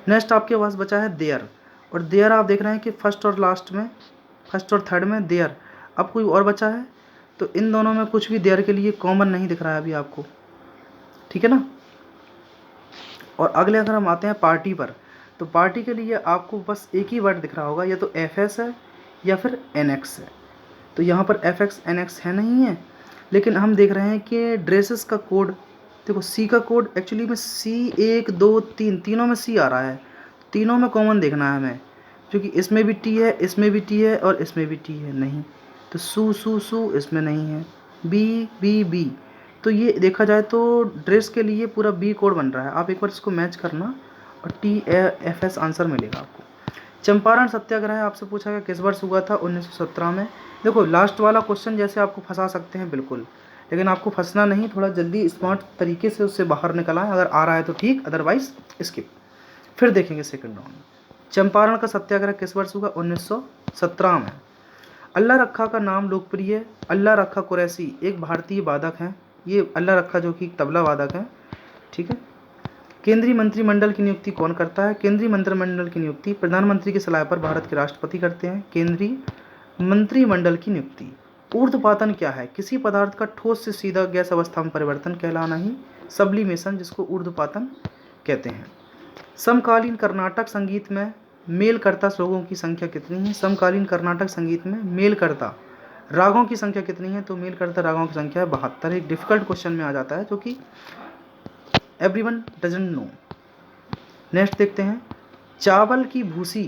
नेक्स्ट आपके पास बचा है देयर, और देयर आप देख रहे हैं कि फर्स्ट और लास्ट में, फर्स्ट और थर्ड में देयर, अब कोई और बचा है, तो इन दोनों में कुछ भी देयर के लिए कॉमन नहीं दिख रहा है अभी आपको, ठीक है ना। और अगले अगर हम आते हैं पार्टी पर, तो पार्टी के लिए आपको बस एक ही वर्ड दिख रहा होगा, या तो एफ एस है या फिर एन एक्स है, तो यहाँ पर एफ एक्स एन एक्स है नहीं है, लेकिन हम देख रहे हैं कि ड्रेसेस का कोड देखो, सी का कोड एक्चुअली में सी 1 2 3 तीनों में सी आ रहा है, तीनों में कॉमन देखना है हमें, क्योंकि इसमें भी टी है, इसमें भी टी है और इसमें भी टी है, नहीं। तो सू सू सू इसमें नहीं है। बी बी बी, तो ये देखा जाए तो ड्रेस के लिए पूरा बी कोड बन रहा है। आप एक बार इसको मैच करना और टी एफ एस आंसर मिलेगा आपको। चंपारण सत्याग्रह आपसे पूछा गया किस वर्ष हुआ था? 1917 में। देखो लास्ट वाला क्वेश्चन जैसे आपको फंसा सकते हैं बिल्कुल, लेकिन आपको फंसना नहीं, थोड़ा जल्दी स्मार्ट तरीके से उससे बाहर निकल आए। अगर आ रहा है तो ठीक, अदरवाइज स्किप। फिर देखेंगे सेकंड राउंड में। चंपारण का सत्याग्रह किस वर्ष हुआ? 1917 में। अल्लाह रखा का नाम लोकप्रिय अल्लाह रखा कुरैशी एक भारतीय वादक हैं। ये अल्लाह रखा जो कि तबला वादक हैं, ठीक है। केंद्रीय मंत्रिमंडल की नियुक्ति कौन करता है? केंद्रीय मंत्रिमंडल की नियुक्ति प्रधानमंत्री की सलाह पर भारत के राष्ट्रपति करते हैं। केंद्रीय मंत्रिमंडल की नियुक्ति। ऊर्ध्वपातन क्या है? किसी पदार्थ का ठोस से सीधा गैस अवस्था में परिवर्तन कहलाना ही सब्लिमेशन, जिसको ऊर्ध्वपातन कहते हैं। समकालीन कर्नाटक संगीत में मेलकर्ता श्लोकों की संख्या कितनी है? समकालीन कर्नाटक संगीत में मेलकर्ता रागों की संख्या कितनी है? तो मेलकर्ता रागों की संख्या है 72। एक डिफिकल्ट क्वेश्चन में आ जाता है जो कि एवरीवन डजंट नो। नेक्स्ट देखते हैं, चावल की भूसी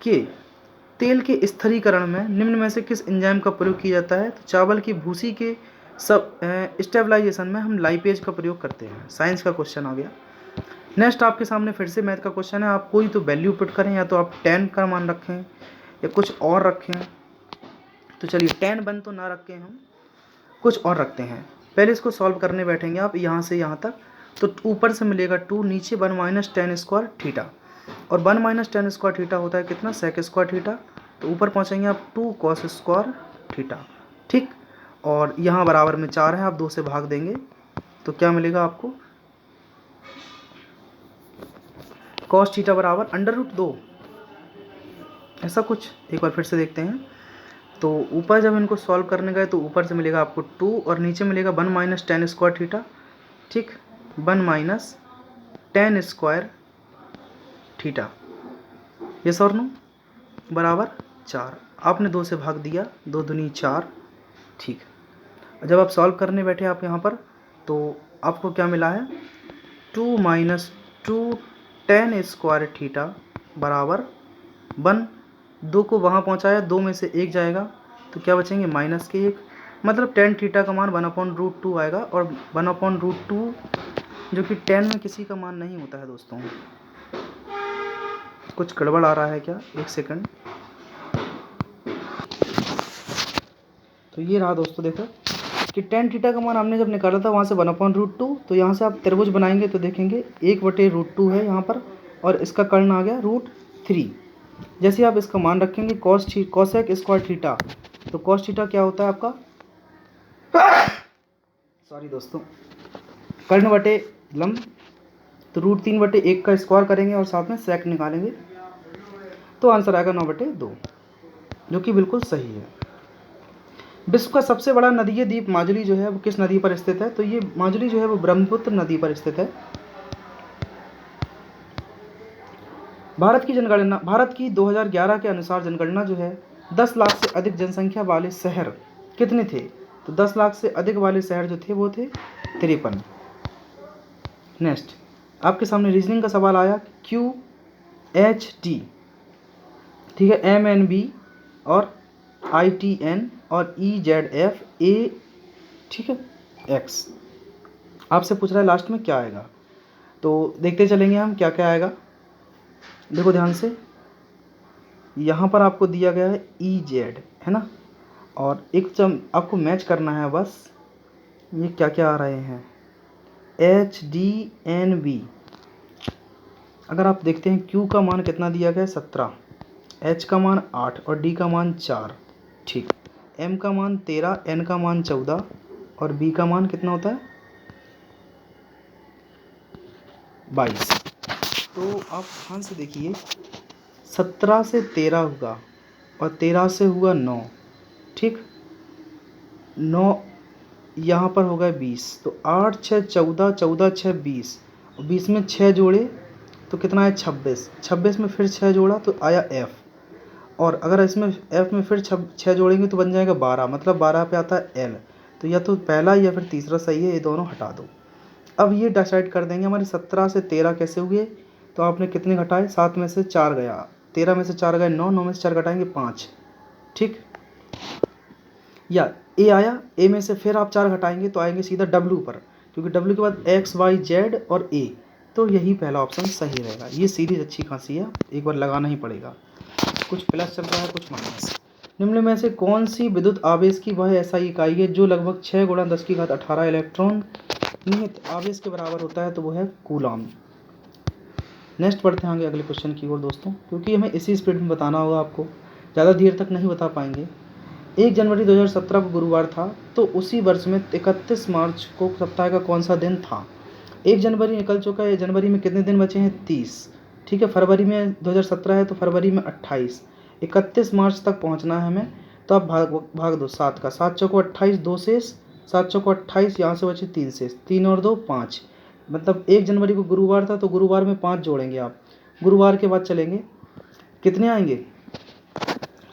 के तेल के स्थिरीकरण में निम्न में से किस एंजाइम का प्रयोग किया जाता है? तो चावल की भूसी के सब स्टेबलाइजेशन में हम लाइपेज का प्रयोग करते हैं। साइंस का क्वेश्चन आ गया। नेक्स्ट आपके सामने फिर से मैथ का क्वेश्चन है। आप कोई तो वैल्यू पुट करें, या तो आप 10 का मान रखें या कुछ और रखें। तो चलिए 10 बन तो ना रखें, हम कुछ और रखते हैं। पहले इसको सॉल्व करने बैठेंगे आप यहाँ से यहाँ तक, तो ऊपर से मिलेगा 2, नीचे 1 माइनस टेन स्क्वायर थीटा, और 1 माइनस टेन स्क्वायर थीटा होता है कितना? Sec square theta. तो ऊपर पहुँचेंगे आप 2 कॉस स्क्वायर थीटा, ठीक। और यहाँ बराबर में 4 है, आप 2 से भाग देंगे तो क्या मिलेगा आपको? कॉस थीटा बराबर √2, ऐसा कुछ। एक बार फिर से देखते हैं। तो ऊपर जब इनको सॉल्व करने गए तो ऊपर से मिलेगा आपको 2 और नीचे मिलेगा 1 माइनस टेन स्क्वायर थीटा, ठीक। 1 minus ten square theta, yes और नो, बराबर 4। आपने 2 से भाग दिया, 2 दूनी 4, ठीक। जब आप सॉल्व करने बैठे आप यहाँ पर, तो आपको क्या मिला है? 2 माइनस 2 टेन स्क्वायर थीटा बराबर 1। 2 को वहाँ पहुँचाया, 2 में से 1 जाएगा तो क्या बचेंगे? माइनस के 1। मतलब टेन थीटा का मान 1/√2 आएगा, और 1/√2 जो कि 10 में किसी का मान नहीं होता है दोस्तों। कुछ गड़बड़ आ रहा है क्या? एक सेकंड। तो ये रहा दोस्तों, देखो कि टेन थीटा का मान हमने जब निकाला था वहाँ से 1/√2, तो यहाँ से आप त्रिभुज बनाएंगे तो देखेंगे 1/√2 है यहाँ पर, और इसका कर्ण आ गया √3। जैसे आप इसका मान रखेंगे कॉसेक स्क्वायर थीटा, तो कॉस थीटा क्या होता है आपका? सॉरी दोस्तों, कर्ण बटे लंब, तो √3/1 का स्क्वायर करेंगे और साथ में सेक निकालेंगे, तो आंसर आएगा 9/2, जो कि बिल्कुल सही है। विश्व का सबसे बड़ा नदीय द्वीप माजुली जो है वो किस नदी पर स्थित है? तो ये माजुली जो है वो ब्रह्मपुत्र नदी पर स्थित है। भारत की 2011 के अनुसार जनगणना जो है 10 लाख से अधिक जनसंख्या वाले शहर कितने थे? तो 10 लाख से अधिक वाले शहर जो थे वो थे 53। नेक्स्ट आपके सामने रीजनिंग का सवाल आया, QHD, ठीक है, MNB और ITN और EZFA, ठीक है, X। आपसे पूछ रहा है लास्ट में क्या आएगा, तो देखते चलेंगे हम क्या क्या आएगा। देखो ध्यान से, यहाँ पर आपको दिया गया है EZ, है ना, और एक आपको मैच करना है बस, ये क्या क्या आ रहे हैं, HDNB। अगर आप देखते हैं Q का मान कितना दिया गया है 17, H का मान 8 और D का मान 4, ठीक। M का मान 13, N का मान 14 और B का मान कितना होता है 22। तो आप ध्यान से देखिए, 17 से 13 हुआ और 13 से हुआ 9, ठीक, 9 यहाँ पर हो गए 20, तो 8 6 14, 14 6 20, 20 में 6 जोड़े तो कितना है 26, 26 में फिर 6 जोड़ा तो आया F, और अगर इसमें F में फिर 6 जोड़ेंगे तो बन जाएगा 12, मतलब 12 पे आता है L। तो या तो पहला या फिर तीसरा सही है, ये दोनों हटा दो। अब ये डिसाइड कर देंगे हमारे 17 से 13 कैसे हुए, तो आपने कितने घटाए, 7 में से 4 गया, 13 में से 4 गए 9, 9 में से 4 घटाएंगे 5, ठीक। या ए आया, ए में से फिर आप 4 घटाएंगे तो आएंगे सीधा डब्ल्यू पर, क्योंकि डब्ल्यू के बाद एक्स वाई जेड और ए, तो यही पहला ऑप्शन सही रहेगा। ये सीरीज अच्छी खासी है, एक बार लगाना ही पड़ेगा। कुछ प्लस चल रहा है, कुछ माइनस। निम्न में से कौन सी विद्युत आवेश की वह ऐसा इकाई है जो लगभग 6 × 10⁸ इलेक्ट्रॉन निहित आवेश के बराबर होता है, तो वो है कूलॉम। नेक्स्ट बढ़ते हैं आगे अगले क्वेश्चन की ओर दोस्तों, क्योंकि हमें इसी स्पीड में बताना होगा आपको, ज़्यादा देर तक नहीं बता पाएंगे। 1 जनवरी 2017 को गुरुवार था, तो उसी वर्ष में 31 मार्च को सप्ताह का कौन सा दिन था। 1 जनवरी निकल चुका है, जनवरी में कितने दिन बचे हैं, 30, ठीक है। फरवरी में 2017 है तो फरवरी में 28, 31 मार्च तक पहुंचना है हमें। तो आप भाग दो 7 का, 7 चौको 28, 2 शेष, 7 चौको 28, यहाँ से बचे 3 शेष, 3 और 2 5, मतलब 1 जनवरी को गुरुवार था तो गुरुवार में 5 जोड़ेंगे आप। गुरुवार के बाद चलेंगे, कितने आएंगे,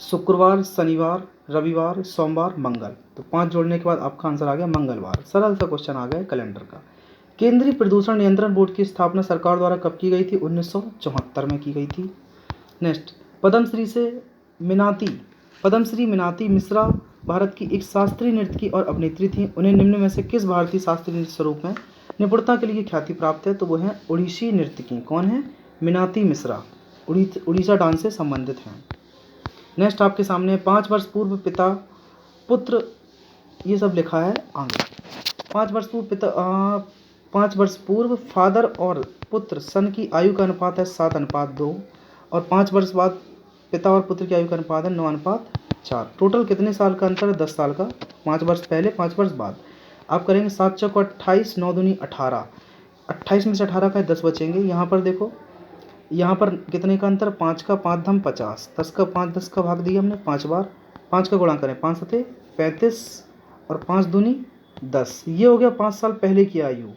शुक्रवार, शनिवार, रविवार, सोमवार, मंगल, तो 5 जोड़ने के बाद आपका आंसर आ गया मंगलवार। सरल सा क्वेश्चन आ गया कैलेंडर का। केंद्रीय प्रदूषण नियंत्रण बोर्ड की स्थापना सरकार द्वारा कब की गई थी, 1974 में की गई थी। नेक्स्ट, पद्मश्री मीनाती मिश्रा भारत की एक शास्त्रीय नृत्य की और अभिनेत्री थी। उन्हें निम्न में से किस भारतीय शास्त्रीय नृत्य स्वरूप में निपुणता के लिए ख्याति प्राप्त है, तो वो है ओडिसी नृत्य की। कौन है, मीनाती मिश्रा, उड़ीसा डांस से संबंधित हैं। नेक्स्ट आपके सामने 5 वर्ष पूर्व पिता पुत्र, ये सब लिखा है आगे। 5 वर्ष पूर्व फादर और पुत्र सन की आयु का अनुपात है 7:2, और 5 वर्ष बाद पिता और पुत्र की आयु का अनुपात है 9:4। टोटल कितने साल का अंतर है, 10 साल का। 5 वर्ष पहले, 5 वर्ष बाद। आप करेंगे 7 चौको 28, 9 दूनी 18, 28 में से 18 का 10 बचेंगे। यहाँ पर देखो, यहाँ पर कितने का अंतर, 5 का 5 धम 50, 10 का 5, 10 का भाग दिया हमने 5 बार, 5 का गुणा करें, 5 सते 35 और 5 दूनी 10। ये हो गया 5 साल पहले की आयु।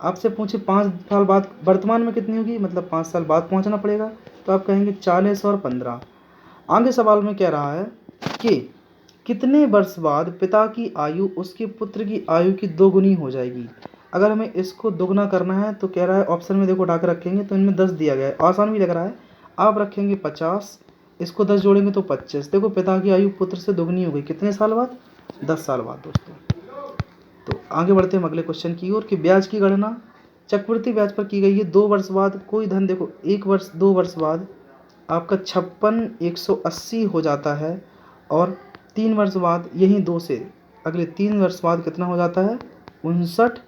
आपसे पूछे 5 साल बाद वर्तमान में कितनी होगी, मतलब 5 साल बाद पहुंचना पड़ेगा, तो आप कहेंगे 40 और 15। आगे सवाल में कह रहा है कि कितने वर्ष बाद पिता की आयु उसके पुत्र की आयु की 2 गुनी हो जाएगी। अगर हमें इसको दोगुना करना है तो कह रहा है ऑप्शन में देखो उठा कर रखेंगे तो इनमें 10 दिया गया है, आसान भी लग रहा है। आप रखेंगे 50, इसको 10 जोड़ेंगे तो 25। देखो पिता की आयु पुत्र से दोगुनी हो गई, कितने साल बाद, 10 साल बाद दोस्तों। तो आगे बढ़ते हैं अगले क्वेश्चन की ओर कि ब्याज की गणना चक्रवृद्धि ब्याज पर की गई है। 2 वर्ष बाद कोई धन, देखो 2 वर्ष बाद आपका 56 180 हो जाता है, और 3 वर्ष बाद यही 2 से अगले 3 वर्ष बाद कितना हो जाता है, 59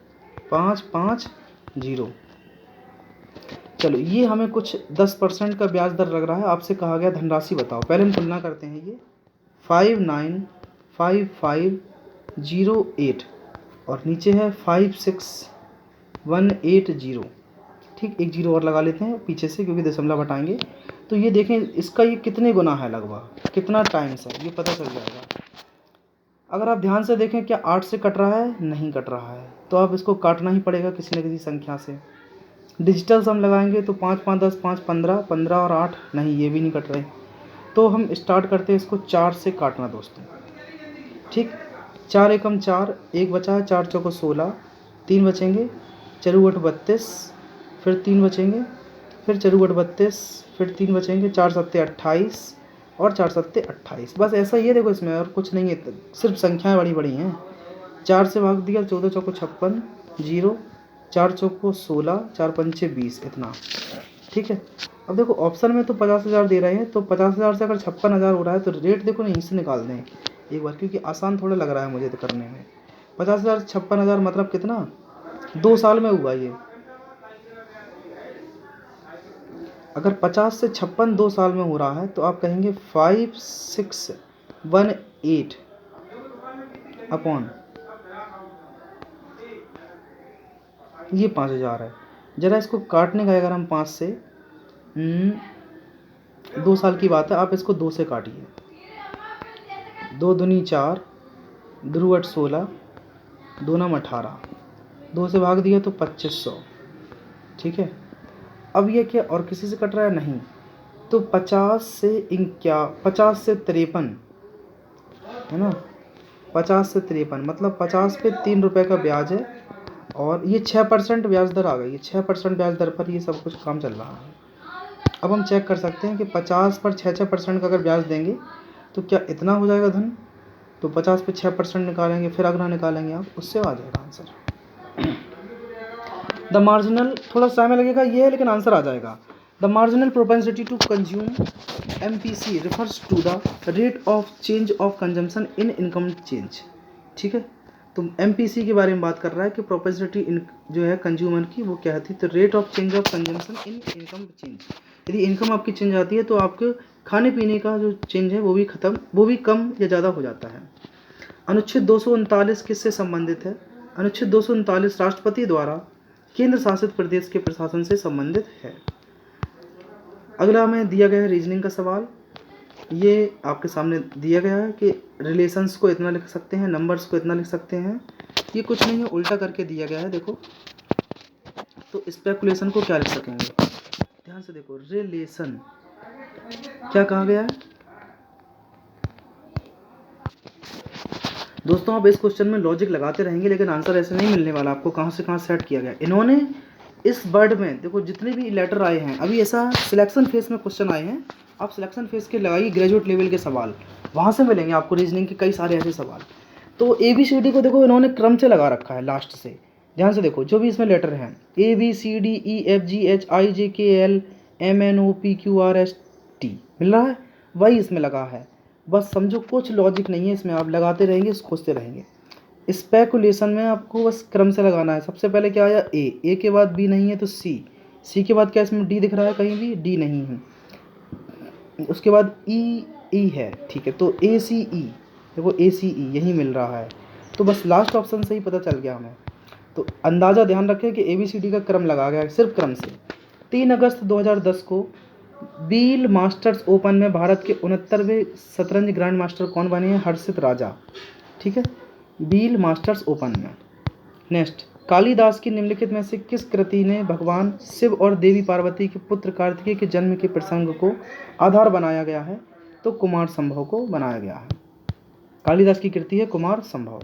550। चलो ये हमें कुछ 10% का ब्याज दर लग रहा है। आपसे कहा गया धनराशि बताओ। पहले हम तुलना करते हैं, ये 595508 और नीचे है 56180, ठीक। एक जीरो और लगा लेते हैं पीछे से क्योंकि दशमलव हटाएंगे। तो ये देखें इसका ये कितने गुना है, लगभग कितना टाइम्स है, ये पता चल जाएगा। अगर आप ध्यान से देखें, क्या 8 से कट रहा है, नहीं कट रहा है, तो आप इसको काटना ही पड़ेगा किसी न किसी संख्या से। डिजिटल सम लगाएंगे तो 5 5 10 5 15, 15 और 8 नहीं, ये भी नहीं कट रहे। तो हम स्टार्ट करते हैं इसको 4 से काटना दोस्तों, ठीक। 4 एकम 4, 1 बचा है, 4 चौको 16, 3 बचेंगे, 4 8 32, फिर 3 बचेंगे, फिर 4 8 32, फिर 3 बचेंगे, 4 सत्ते 28 और 4 सत्ते 28। बस ऐसा ही है, देखो इसमें और कुछ नहीं है, सिर्फ संख्याएं बड़ी बड़ी हैं। 4 से भाग दिया, 14 चौको 56, 0, 4 चौको 16, 4 पंचे 20, इतना, ठीक है। अब देखो ऑप्शन में तो 50,000 दे रहे हैं, तो 50,000 से अगर 56,000 हो रहा है तो रेट देखो नहीं से निकाल दें एक बार, क्योंकि आसान थोड़ा लग रहा है मुझे तो करने में। 50,000 से 56,000 मतलब कितना, 2 साल में हुआ ये। अगर 50 से 56 2 साल में हो रहा है तो आप कहेंगे 5618 अपॉन ये 5,000 है। ज़रा इसको काटने का अगर हम 5 से 2 साल की बात है, आप इसको 2 से काटिए। 2 दूनी 4, 2 8 16, 2 9 18, 2 से भाग दिया तो 2500, ठीक है। अब ये क्या और किसी से कट रहा है, नहीं, तो 50 से 53 है ना, 50 से 53 मतलब 50 पे 3 रुपये का ब्याज है, और ये 6% ब्याज दर आ गई है। 6% ब्याज दर पर ये सब कुछ काम चल रहा है। अब हम चेक कर सकते हैं कि 50 पर 6% का अगर ब्याज देंगे तो क्या इतना हो जाएगा धन। तो 50 पे 6% निकालेंगे, फिर अगला निकालेंगे आप, उससे आ जाएगा आंसर। द मार्जिनल, थोड़ा समय लगेगा ये है, लेकिन आंसर आ जाएगा। The marginal propensity to consume MPC refers to the rate of change of consumption in income change. ठीक है, तो MPC के बारे में बात कर रहा है कि प्रोपेंसिटी जो है कंज्यूमर की वो क्या थी, तो rate of change of consumption in income change. यदि इनकम आपकी चेंज आती है तो आपके खाने पीने का जो चेंज है वो भी कम या ज़्यादा हो जाता है। अनुच्छेद 239 किससे संबंधित है। अनुच्छेद 239 राष्ट्रपति द्वारा केंद्र शासित प्रदेश के प्रशासन से संबंधित है। अगला हमें दिया गया है रीजनिंग का सवाल। ये आपके सामने दिया गया है कि रिलेशंस को इतना लिख सकते हैं, नंबर्स को इतना लिख सकते हैं। ये कुछ नहीं है, उल्टा करके दिया गया है। देखो तो स्पेकुलेशन को क्या लिख सकेंगे, ध्यान से देखो। रिलेशन क्या कहा गया है दोस्तों। आप इस क्वेश्चन में लॉजिक लगाते रहेंगे लेकिन आंसर ऐसे नहीं मिलने वाला आपको। कहाँ से कहाँ सेट किया गया इन्होंने इस वर्ड में। देखो जितने भी लेटर आए हैं, अभी ऐसा सिलेक्शन फेज में क्वेश्चन आए हैं, आप सिलेक्शन फेज के लगाइए ग्रेजुएट लेवल के सवाल, वहाँ से मिलेंगे आपको रीजनिंग के कई सारे ऐसे सवाल। तो ABCD को देखो इन्होंने क्रम से लगा रखा है लास्ट से। ध्यान से देखो जो भी इसमें लेटर हैं ABCDEFGHIJKLMNOPQRST मिल रहा है, वही इसमें लगा है। बस समझो कुछ लॉजिक नहीं है इसमें, आप लगाते रहेंगे, खोजते रहेंगे। स्पेकुलेशन में आपको बस क्रम से लगाना है। सबसे पहले क्या आया ए के बाद बी नहीं है तो सी के बाद क्या इसमें डी दिख रहा है, कहीं भी डी नहीं है। उसके बाद ई है, ठीक है, तो ACE, देखो ACE यही मिल रहा है। तो बस लास्ट ऑप्शन से ही पता चल गया हमें। तो अंदाज़ा ध्यान रखें कि ABCD का क्रम लगा गया है, सिर्फ क्रम से। 3 अगस्त 2010 को बील मास्टर्स ओपन में भारत के 69वें शतरंज ग्रैंड मास्टर कौन बने हैं, हर्षित राजा। ठीक है, बील मास्टर्स ओपन में। नेक्स्ट, कालिदास की निम्नलिखित में से किस कृति ने भगवान शिव और देवी पार्वती के पुत्र कार्तिकेय के जन्म के प्रसंग को आधार बनाया गया है, तो कुमार संभव को बनाया गया है। कालिदास की कृति है कुमार संभव।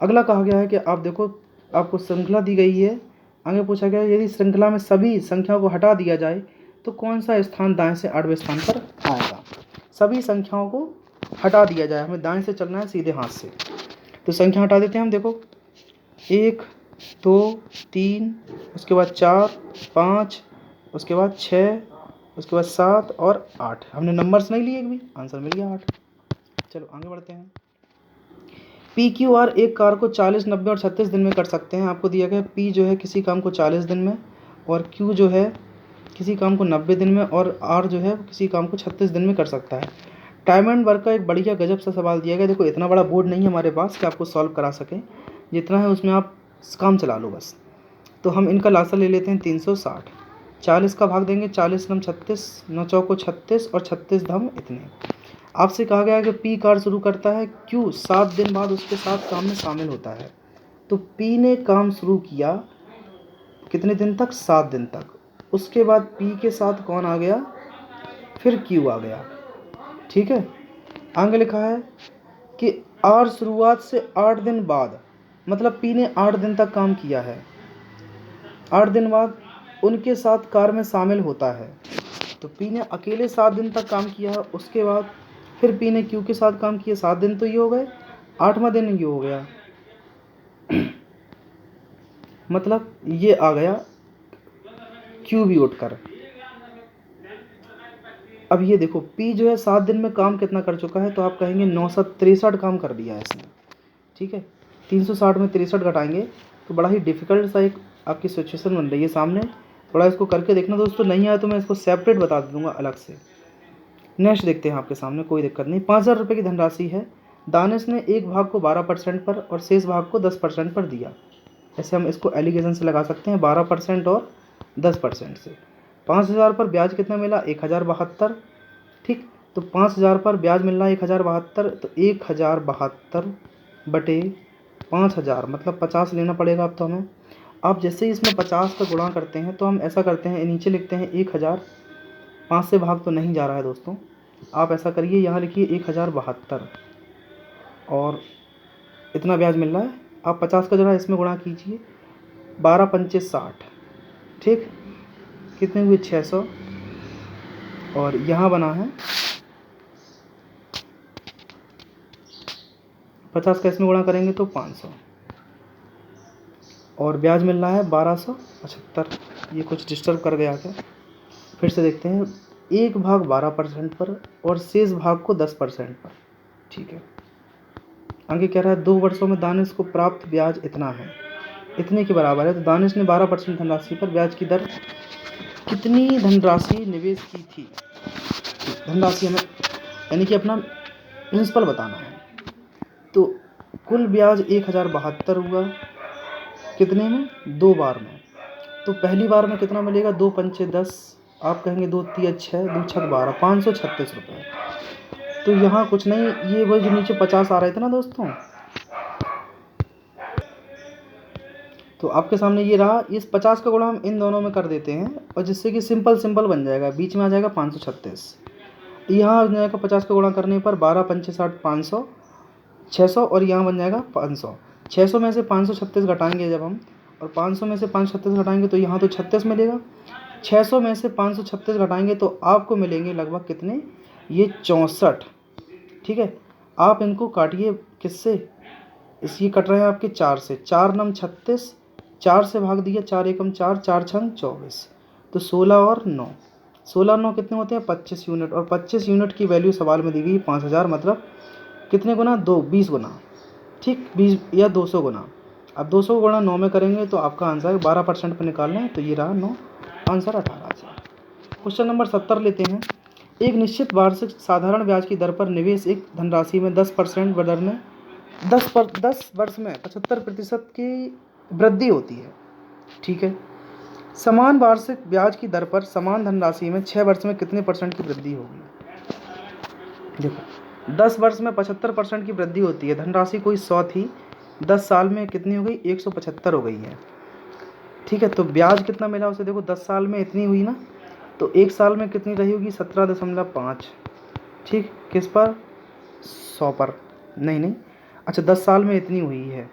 अगला कहा गया है कि आप देखो आपको श्रृंखला दी गई है, आगे पूछा गया है यदि श्रृंखला में सभी संख्याओं को हटा दिया जाए तो कौन सा स्थान दाएं से 8वें स्थान पर आएगा। सभी संख्याओं को हटा दिया जाए, हमें दाएं से चलना है सीधे हाथ से। तो संख्या हटा देते हैं हम, देखो 1 2 3, उसके बाद 4 5, उसके बाद 6, उसके बाद 7 और 8। हमने नंबर्स नहीं लिए एक भी, आंसर मिल गया 8। चलो आगे बढ़ते हैं। PQR एक कार को 40, 90 और 36 दिन में कर सकते हैं। आपको दिया गया P जो है किसी काम को 40 दिन में, और Q जो है किसी काम को 90 दिन में, और R जो है किसी काम को 36 दिन में कर सकता है। टाइम एंड वर्क का एक बढ़िया गजब सा सवाल दिया गया। देखो इतना बड़ा बोर्ड नहीं है हमारे पास कि आपको सॉल्व करा सकें, जितना है उसमें आप काम चला लो बस। तो हम इनका लासा ले लेते हैं 360। 40 का भाग देंगे, 40 नम 36, 9 चौको 36 और 36 धम इतने। आपसे कहा गया है कि P कार शुरू करता है, Q 7 दिन बाद उसके साथ काम में शामिल होता है। तो P ने काम शुरू किया कितने दिन तक, 7 दिन तक। उसके बाद P के साथ कौन आ गया, फिर Q आ गया। ठीक है, आगे लिखा है कि R शुरुआत से 8 दिन बाद, मतलब P ने 8 दिन तक काम किया है, 8 दिन बाद उनके साथ कार में शामिल होता है। तो P ने अकेले 7 दिन तक काम किया है, उसके बाद फिर P ने Q के साथ काम किया, 7 दिन तो ये हो गए, 8वां दिन ये हो गया, मतलब ये आ गया Q भी उठकर। अब ये देखो P जो है 7 दिन में काम कितना कर चुका है, तो आप कहेंगे 963 काम कर दिया है इसने। ठीक है, 360 में 63 घटाएंगे तो बड़ा ही डिफिकल्ट सा एक आपकी सिचुएशन बन रही है सामने। थोड़ा इसको करके देखना दोस्तों, नहीं आया तो मैं इसको सेपरेट बता दूंगा अलग से। नेक्स्ट देखते हैं आपके सामने, कोई दिक्कत नहीं। 5000 रुपये की धनराशि है, दानिश ने एक भाग को 12% पर और शेष भाग को 10% पर दिया। ऐसे हम इसको एलिगेशन से लगा सकते हैं, 12% और 10% से। 5000 पर ब्याज कितना मिला, 1072। ठीक, तो 5000 पर ब्याज मिल रहा है 1072, तो 1072 बटे 5000 मतलब 50 लेना पड़ेगा अब तो हमें। आप जैसे ही इसमें 50 का गुणा करते हैं तो हम ऐसा करते हैं, नीचे लिखते हैं 1000, 5 से भाग तो नहीं जा रहा है दोस्तों। आप ऐसा करिए, यहाँ लिखिए 1072 और इतना ब्याज मिल रहा है। आप 50 का जरा इसमें गुणा कीजिए, 12 पंचे 60। ठीक, कितने हुए 600, और यहाँ बना है 50 का इसमें गुणा करेंगे तो 500, और ब्याज मिल रहा है 1275। ये कुछ डिस्टर्ब कर गया क्या? फिर से देखते हैं, 1/12% पर और शेष भाग को 10% पर। ठीक है, आगे कह रहा है 2 वर्षों में दानिश को प्राप्त ब्याज इतना है, इतने के बराबर है। तो दानिश ने 12% धनराशि पर ब्याज की दर कितनी धनराशि निवेश की थी? धनराशि हमें यानी कि अपना प्रिंसिपल बताना है। तो कुल ब्याज 1072 हुआ, कितने में? 2 बार में। तो पहली बार में कितना मिलेगा? 2 पंचे 10, आप कहेंगे 2 तिया 6, 2 छक 12, 536 रुपये। तो यहाँ कुछ नहीं, ये वही जो नीचे 50 आ रहे थे ना दोस्तों, तो आपके सामने ये रहा। इस 50 का गुणा हम इन दोनों में कर देते हैं, और जिससे कि सिंपल बन जाएगा, बीच में आ जाएगा 536। यहाँ बन जाएगा 50 का गुणा करने पर 12 पंचे 60, 500, 600, और यहाँ बन जाएगा 500। 600 में से 536 घटाएंगे जब हम, और 500 में से 536 घटाएंगे तो यहाँ तो 36 मिलेगा। 600 में से 536 घटाएंगे तो आपको मिलेंगे लगभग कितने? ये 64। ठीक है, आप इनको काटिए किससे? ये कट रहे हैं आपके 4 से। 4 नम 36, 4 से भाग दिया, 4 एकम 4, 4 छंग 24, तो 16 और 9, 16 9 कितने होते हैं? 25 यूनिट। और 25 यूनिट की वैल्यू सवाल में दी गई 5000, मतलब कितने गुना? 20 गुना। ठीक, 20 या 200 गुना। अब 200 गुणा 9 में करेंगे तो आपका आंसर 12% पर निकालना है, तो ये रहा 9, आंसर 18,000। क्वेश्चन नंबर 70 लेते हैं। एक निश्चित वार्षिक साधारण ब्याज की दर पर निवेश एक धनराशि में 10% दर में 10 वर्ष में 75% की वृद्धि होती है। ठीक है, समान वार्षिक ब्याज की दर पर समान धनराशि में 6 वर्ष में कितने % की वृद्धि होगी? देखो, 10 वर्ष में 75% की वृद्धि होती है। धनराशि कोई 100 थी, 10 साल में कितनी हो गई? 175 हो गई है। ठीक है, तो ब्याज कितना मिला उसे? देखो 10 साल में इतनी हुई ना, तो 1 साल में कितनी रही होगी? 17.5। ठीक, किस पर? 100 पर। नहीं, अच्छा 10 साल में इतनी हुई है,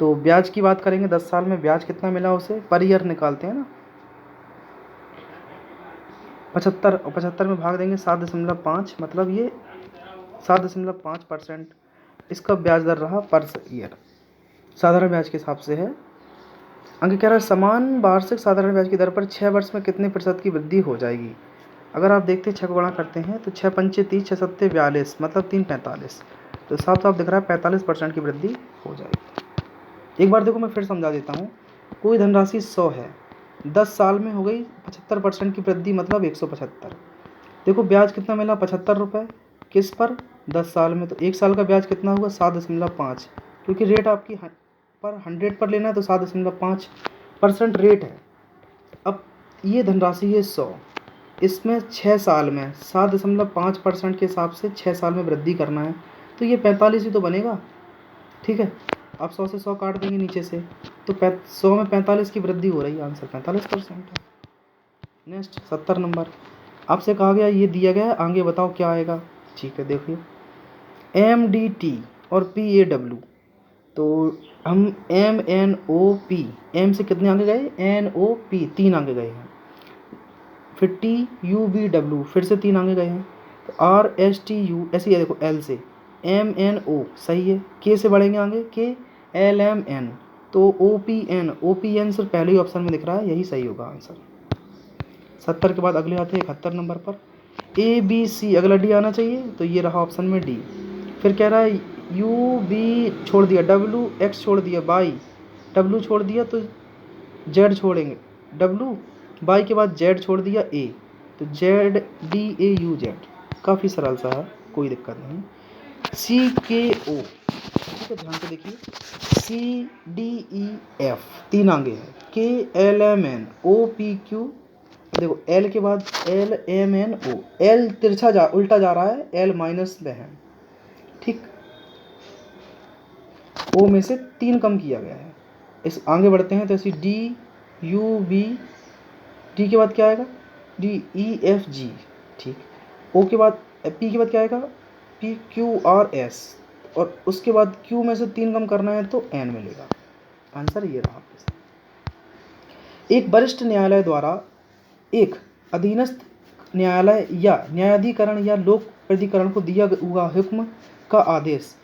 तो ब्याज की बात करेंगे। 10 साल में ब्याज कितना मिला उसे? पर ईयर निकालते हैं ना, 75, और 75 में भाग देंगे 7.5, मतलब ये 7.5% इसका ब्याज दर रहा पर ईयर, साधारण ब्याज के हिसाब से है। आगे कह रहा है समान वार्षिक साधारण ब्याज की दर पर 6 वर्ष में कितने % की वृद्धि हो जाएगी? अगर आप देखते हैं 6 को गुणा करते हैं तो 6 पंचे 30, 6 सत्ते 42, मतलब 3 45, तो साफ साफ दिख रहा है 45% की वृद्धि हो जाएगी। एक बार देखो मैं फिर समझा देता हूँ। कोई धनराशि 100 है, 10 साल में हो गई 75% की वृद्धि, मतलब 175। देखो ब्याज कितना मिला? 75 रुपये। किस पर? 10 साल में। तो 1 साल का ब्याज कितना हुआ? 7.5, क्योंकि रेट आपकी पर 100 पर लेना है तो 7.5% रेट है। अब ये धनराशि है 100, इसमें 6 साल में 7.5% के हिसाब से 6 साल में वृद्धि करना है, तो ये 45 ही तो बनेगा। ठीक है, आप 100 से 100 काट देंगे नीचे से, तो 100 में 45 की वृद्धि हो रही है, आंसर 45% है। नेक्स्ट 70 नंबर, आपसे कहा गया ये दिया गया है, आगे बताओ क्या आएगा। ठीक है, देखिए MDT और PAW, तो हम MNOP, M से कितने आगे गए? NOP 3 आगे गए हैं, फिर TUBW फिर से 3 आगे गए हैं, तो RSTU ऐसे ही है। देखो L से MNO सही है, K से बढ़ेंगे आगे, KLMN, तो OPN सिर्फ पहले ही ऑप्शन में दिख रहा है, यही सही होगा आंसर। 70 के बाद अगले आते हैं 71 नंबर पर, ABC अगला D आना चाहिए, तो ये रहा ऑप्शन में D। फिर कह रहा है UB छोड़ दिया, WX छोड़ दिया, Y W छोड़ दिया तो Z छोड़ेंगे, W Y के बाद Z छोड़ दिया A, तो ZDAUZ, काफ़ी सरल सा है, कोई दिक्कत नहीं। CKO, ठीक है, ध्यान से देखिए, CDEF 3 आगे है, KLMN OPQ, देखो L के बाद LMNO, L तिरछा उल्टा जा रहा है, L माइनस में है। ठीक, O में से 3 कम किया गया है। इस आगे बढ़ते हैं तो ऐसी DUB, D के बाद क्या आएगा? DEFG। ठीक, O के बाद P के बाद क्या आएगा? PQRS, और उसके बाद Q में से 3 कम करना है तो N मिलेगा, आंसर ये रहा आपके साथ। एक वरिष्ठ न्यायालय द्वारा एक अधीनस्थ न्यायालय या न्यायाधिकरण या लोक प्राधिकरण को दिया हुआ हुक्म का आदेश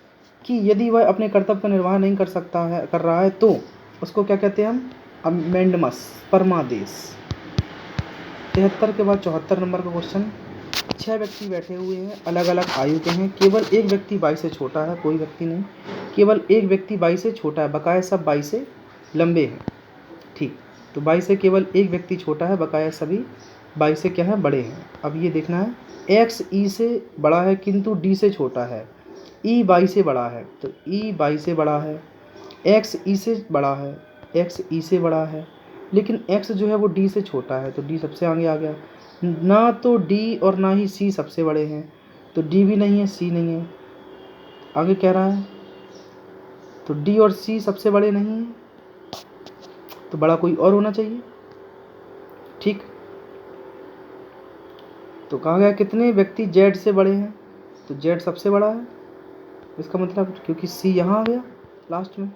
कि यदि वह अपने कर्तव्य का निर्वाह नहीं कर रहा है तो उसको क्या कहते हैं हम? अमेंडमस, परमादेश। 73 के बाद 74 नंबर का क्वेश्चन। 6 व्यक्ति बैठे हुए हैं, अलग अलग आयु के हैं, केवल एक व्यक्ति 22 से छोटा है, कोई व्यक्ति नहीं, केवल एक व्यक्ति 22 से छोटा है, बकाया सब 22 से लंबे हैं। ठीक, तो 22 से केवल एक व्यक्ति छोटा है, बकाया सभी 22 से क्या है? बड़े हैं। अब ये देखना है, एक्स ई से बड़ा है किंतु डी से छोटा है, ई 22 से बड़ा है, तो ई 22 से बड़ा है, एक्स ई से बड़ा है, एक्स ई से बड़ा है, लेकिन एक्स जो है वो डी से छोटा है, तो डी सबसे आगे आ गया। ना तो डी और ना ही सी सबसे बड़े हैं, तो डी भी नहीं है, सी नहीं है। आगे कह रहा है तो डी और सी सबसे बड़े नहीं हैं, तो बड़ा कोई और होना चाहिए। ठीक, तो कहा गया कितने व्यक्ति जेड से बड़े हैं, तो जेड सबसे बड़ा है, इसका मतलब क्योंकि सी यहाँ आ गया लास्ट में,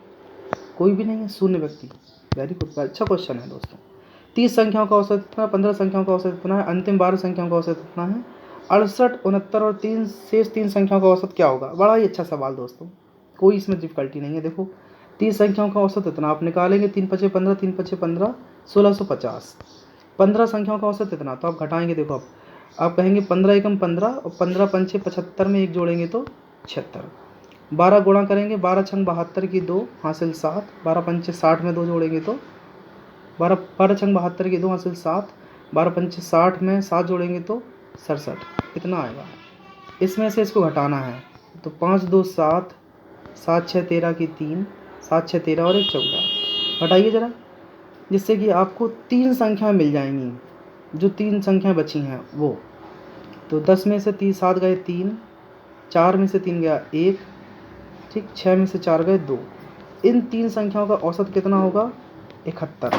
कोई भी नहीं है, शून्य व्यक्ति। वेरी गुड, अच्छा क्वेश्चन है दोस्तों। 30 संख्याओं का औसत कितना, 15 संख्याओं का औसत कितना है, अंतिम 12 संख्याओं का औसत कितना है, 68, 69 और 3 शेष 3 संख्याओं का औसत क्या होगा। बड़ा ही अच्छा सवाल दोस्तों, कोई इसमें डिफिकल्टी नहीं है। देखो 30 संख्याओं का औसत इतना आप निकालेंगे, 3 पचे 15, 3 पचे 15, 1650। 15 संख्याओं का औसत इतना, तो आप घटाएंगे, देखो आप कहेंगे 15 एकम 15 और 15 पंचे 75 में 1 जोड़ेंगे तो 76। 12 गुणा करेंगे, 12 छंग 72 की 2 हासिल 7, 12 पंचे 60 में 2 जोड़ेंगे तो 12 छंग 72 की 2 हासिल 7, 12 पंचे 60 में 7 जोड़ेंगे तो 67, इतना आएगा। इसमें से इसको घटाना है, तो 5 2 7, 7 6 13 की 3, 7 6 13 और 1 14। घटाइए ज़रा, जिससे कि आपको 3 संख्याएँ मिल जाएंगी, जो 3 संख्याएँ बची हैं वो। तो 10 में से 7 गए 3, 4 में से 3 गया 1, ठीक, 6 में से 4 गए 2। इन 3 संख्याओं का औसत कितना होगा? 71।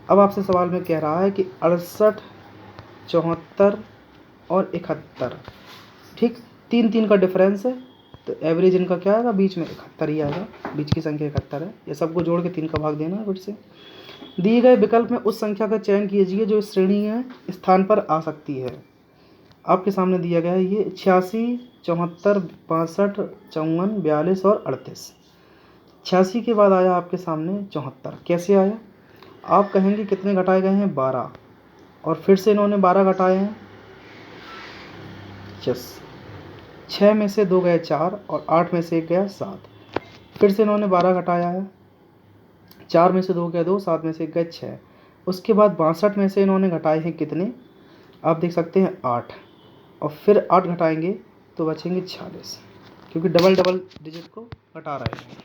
अब आपसे सवाल में कह रहा है कि 68, 74 और 71, ठीक, 3 का डिफरेंस है, तो एवरेज इनका क्या आएगा? बीच में 71 ही आएगा, बीच की संख्या 71 है। ये सबको जोड़ के 3 का भाग देना है फिर से। दिए गए विकल्प में उस संख्या का चयन कीजिए जो इस श्रेणी में स्थान पर आ सकती है। आपके सामने दिया गया है ये 86, 74, 65, 54, 42 और 38। 86 के बाद आया आपके सामने 74। कैसे आया? आप कहेंगे कितने घटाए गए हैं? 12, और फिर से इन्होंने 12 घटाए हैं, 6 में से 2 गए 4 और 8 में से 1 गया 7। फिर से इन्होंने 12 घटाया है, 4 में से 2 गया 2, 7 में से 1 गए 6। उसके बाद 62 में से इन्होंने घटाए हैं कितने? आप देख सकते हैं 8, और फिर 8 घटाएंगे तो बचेंगे 46, क्योंकि डबल डिजिट को घटा रहे हैं।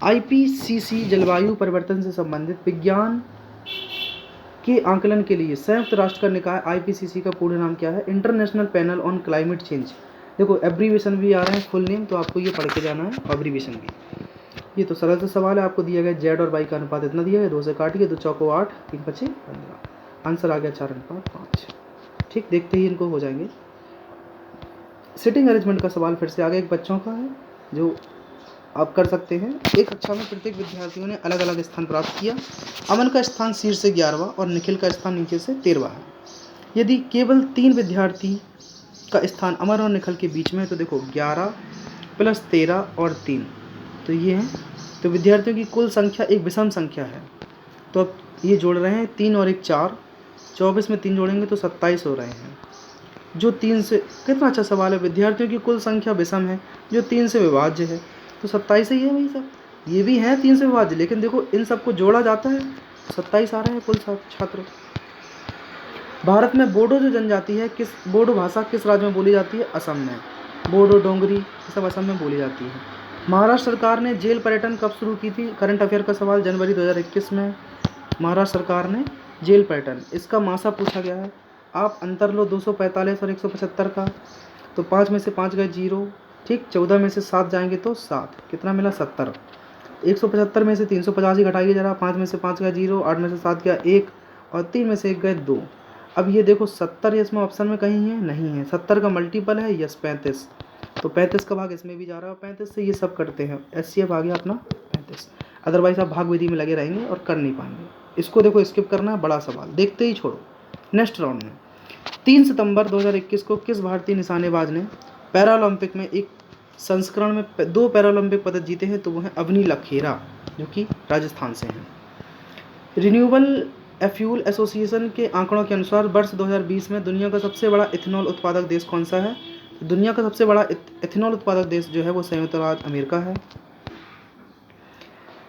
IPCC जलवायु परिवर्तन से संबंधित विज्ञान के आंकलन के लिए संयुक्त राष्ट्र का निकाय IPCC का पूर्ण नाम क्या है? International panel on climate change. देखो एब्रीविएशन भी आ रहे हैं, फुल नेम, तो आपको ये पढ़ के जाना है एब्रीविएशन भी। ये तो सरल सा सवाल है, आपको दिया गया जेड और वाई का अनुपात इतना दिया है, 2 से काटिए, 2 चौको 8, 3 पचे 15, आंसर आ गया 4:5। ठीक, देखते ही इनको हो जाएंगे। सिटिंग अरेंजमेंट का सवाल फिर से आ गया, एक बच्चों का है जो आप कर सकते हैं। एक कक्षा में प्रत्येक विद्यार्थियों ने अलग अलग स्थान प्राप्त किया। अमन का स्थान शीर्ष से 11वां और निखिल का स्थान नीचे से 13वां है। यदि केवल 3 विद्यार्थी का स्थान अमन और निखिल के बीच में है, तो देखो 11 + 13 और 3, तो ये है, तो विद्यार्थियों की कुल संख्या एक विषम संख्या है। तो अब ये जोड़ रहे हैं, 3 और 1 4, 24 में 3 जोड़ेंगे तो 27 हो रहे हैं। जो 3 से, कितना अच्छा सवाल है, विद्यार्थियों की कुल संख्या विषम है जो 3 से विभाज्य है, तो 27 ही है भाई साहब। ये भी हैं 3 से विभाज्य, लेकिन देखो इन सबको जोड़ा जाता है, 27 आ रहे हैं कुल छात्र। भारत में बोडो जो जनजाति है, बोडो भाषा किस राज्य में बोली जाती है? असम में। बोडो, डोंगरी, ये सब असम में बोली जाती है। महाराष्ट्र सरकार ने जेल पर्यटन कब शुरू की थी? करंट अफेयर का सवाल, जनवरी 2021 में महाराष्ट्र सरकार ने जेल पर्यटन, इसका मासा पूछा गया है। आप अंतर लो 245 और 175 का, तो 5 में से 5 गए 0, ठीक, 14 में से 7 जाएंगे तो 7, कितना मिला? 70। 175 में से 385 घटाइए जरा, 5 में से 5 गया 0, 8 में से 7 गया 1, और 3 में से 1 गए 2। अब ये देखो 70 इसमें ऑप्शन में कहीं है? नहीं है। 70 का मल्टीपल है, यस 35, तो 35 का भाग इसमें भी जा रहा है, 35 से ये सब करते हैं, HCF आ गया अपना 35। अदरवाइज आप भाग विधि में लगे रहेंगे और कर नहीं पाएंगे। इसको देखो स्किप करना है, बड़ा सवाल देखते ही छोड़ो। नेक्स्ट राउंड में 3 सितंबर 2021 को किस भारतीय निशानेबाज ने पैरालंपिक में एक संस्करण में 2 पैरालंपिक पदक जीते हैं? तो वो है अवनी लखेरा, जो कि राजस्थान से हैं। रिन्यूएबल फ्यूल एसोसिएशन के आंकड़ों के अनुसार वर्ष 2020 में दुनिया का सबसे बड़ा इथेनॉल उत्पादक देश कौन सा है? दुनिया का सबसे बड़ा इथेनॉल उत्पादक देश जो है वो संयुक्त राज्य अमेरिका है।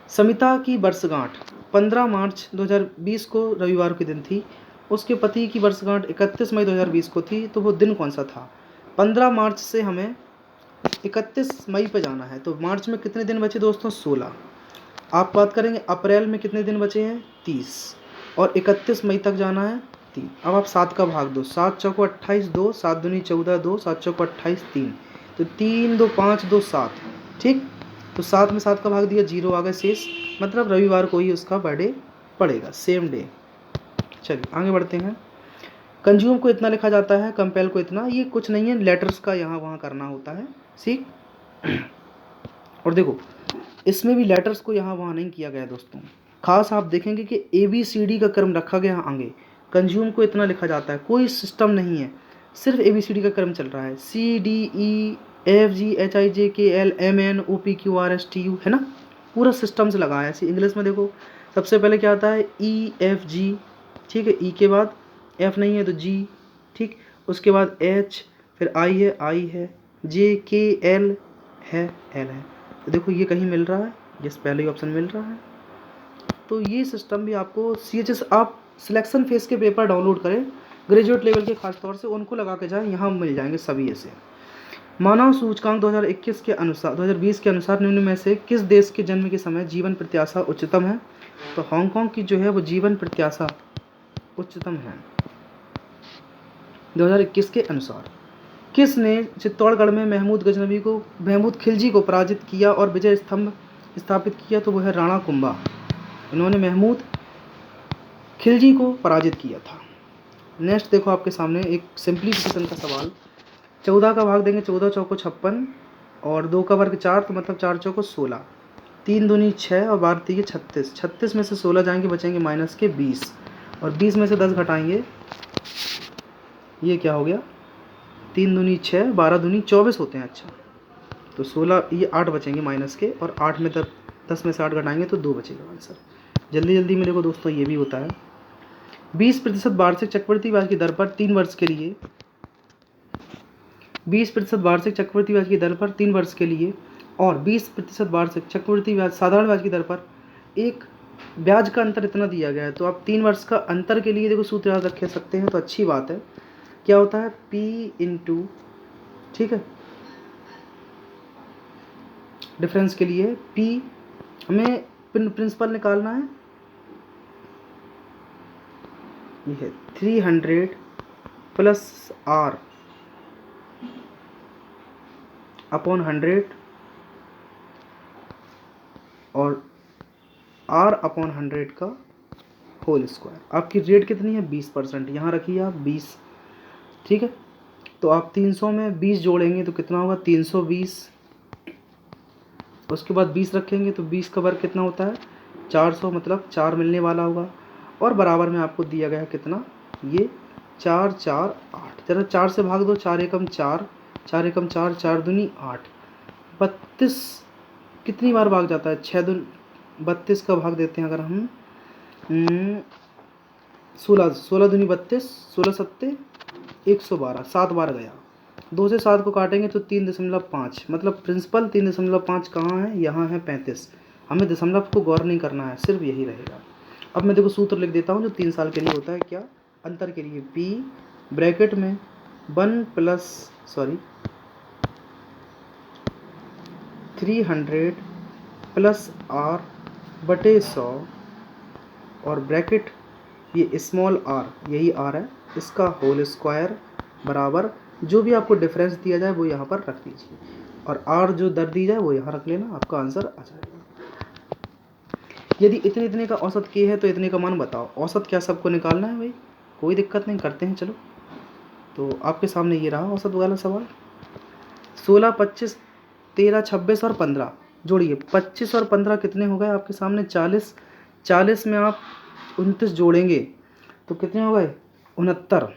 समिता की वर्षगांठ 15 मार्च 2020 को रविवार के दिन थी। उसके पति की वर्षगांठ 31 मई 2020 को थी। तो वो दिन कौन सा था? 15 मार्च से हमें 31 मई पे जाना है। तो मार्च में कितने दिन बचे दोस्तों? 16। आप बात करेंगे अप्रैल में कितने दिन बचे हैं? 30। और 31 मई तक जाना है 3। अब आप 7 का भाग दो, 7 चौको 28, 2, 7 दूनी 14, 2, 7 चौको 28, 3। तो 3, 2, 5, 2, 7। ठीक, तो 7 में 7 का भाग दिया, 0 आ गए शेष। मतलब रविवार को ही उसका बर्थडे पड़ेगा, सेम डे। चलिए आगे बढ़ते हैं। कंज्यूम को इतना लिखा जाता है, कंपेल को इतना। ये कुछ नहीं है, लेटर्स का यहाँ वहाँ करना होता है, ठीक। और देखो इसमें भी लेटर्स को यहाँ वहाँ नहीं किया गया दोस्तों। खास आप देखेंगे कि ABCD का क्रम रखा गया आगे। कंज्यूम को इतना लिखा जाता है, कोई सिस्टम नहीं है, सिर्फ ABCD का क्रम चल रहा है। CDEFGHIJKLMNOPQRSTU, है ना, पूरा सिस्टम से लगा है। ऐसे इंग्लिश में देखो सबसे पहले क्या आता है? EFG, ठीक है, E के बाद F नहीं है तो G, ठीक, उसके बाद H, फिर I है, I है, J K L है, L है। तो देखो ये कहीं मिल रहा है, जिस पहले ही ऑप्शन मिल रहा है। तो ये सिस्टम भी आपको CHS आप सिलेक्शन फेज के पेपर डाउनलोड करें, ग्रेजुएट लेवल के खास तौर से उनको लगा के जाएं, यहाँ मिल जाएंगे सभी ऐसे। मानव सूचकांक 2021 के अनुसार 2020 के अनुसार निम्न में से किस देश के जन्म के समय जीवन प्रत्याशा उच्चतम है? तो हांगकांग की जो है वो जीवन प्रत्याशा उच्चतम है 2021 के अनुसार। किसने चित्तौड़गढ़ में महमूद खिलजी को पराजित किया और विजय स्तंभ स्थापित किया? तो वो है राणा कुंभा। इन्होंने महमूद खिलजी को पराजित किया था। नेक्स्ट देखो आपके सामने एक सिंप्लीफिकेशन का सवाल। 14 का भाग देंगे, 14 चौको 56 और 2 का वर्ग 4, तो मतलब 4 चौको 16, 3 दूनी 6 और 12 तीन 36। 36 में से 16 जाएंगे, बचेंगे माइनस के 20 और 20 में से 10 घटाएंगे, ये क्या हो गया? 3 दूनी 6, 12 दूनी 24 होते हैं। अच्छा, तो 16, ये 8 बचेंगे माइनस के, और 8 में 10 में से 8 घटाएंगे तो 2 बचेगा आंसर। जल्दी जल्दी में देखो दोस्तों, ये भी होता है। 20% वार्षिक चक्रवृद्धि ब्याज की दर पर 3 वर्ष के लिए 20% वार्षिक चक्रवृद्धि ब्याज की दर पर 3 वर्ष के लिए और 20% वार्षिक चक्रवृद्धि ब्याज साधारण ब्याज की दर पर एक ब्याज का अंतर इतना दिया गया है। तो आप 3 वर्ष का अंतर के लिए देखो सूत्र याद रख सकते हैं, तो अच्छी बात है। क्या होता है? P इंटू, ठीक है, डिफरेंस के लिए P हमें प्रिंसिपल निकालना है, ये है 300 प्लस R अपॉन 100 और R अपॉन 100 का होल स्क्वायर। आपकी रेट कितनी है? 20%। यहाँ रखिए आप 20, ठीक है। तो आप 300 में 20 जोड़ेंगे तो कितना होगा? 320। उसके बाद 20 रखेंगे तो 20 का वर्ग कितना होता है? 400, मतलब 4 मिलने वाला होगा। और बराबर में आपको दिया गया है कितना? ये 4, 4, 8। जरा 4 से भाग दो, 4 एकम 4, 4 एकम 4, 4 दूनी 8, 32 कितनी बार भाग जाता है? 6 दूनी 32 का भाग देते हैं अगर हम 16 दूनी 32, 16 सत्ते 112, 7 बार गया। 2 से 7 को काटेंगे तो 3.5, मतलब प्रिंसिपल 3.5 कहाँ है? यहाँ है 35। हमें दशमलव को गौर नहीं करना है, सिर्फ यही रहेगा। अब मैं देखो सूत्र लिख देता हूँ जो 3 साल के लिए होता है। क्या? अंतर के लिए P ब्रैकेट में 300 प्लस R बटे 100 और ब्रैकेट ये स्मॉल r, यही r है, इसका होल स्क्वायर बराबर जो भी आपको डिफरेंस दिया जाए वो यहाँ पर रख दीजिए और r जो दर दी जाए वो यहाँ रख लेना, आपका आंसर आ जाएगा। यदि इतने इतने का औसत k है तो इतने का मान बताओ। औसत क्या सबको निकालना है भाई, कोई दिक्कत नहीं, करते हैं चलो। तो आपके सामने ये रहा औसत वाला सवाल। 16, 25, 13, 26 और 15 जोड़िए। 25 और 15 कितने हो गए आपके सामने? 40। 40 में आप 29 जोड़ेंगे तो कितने हो गए? 69,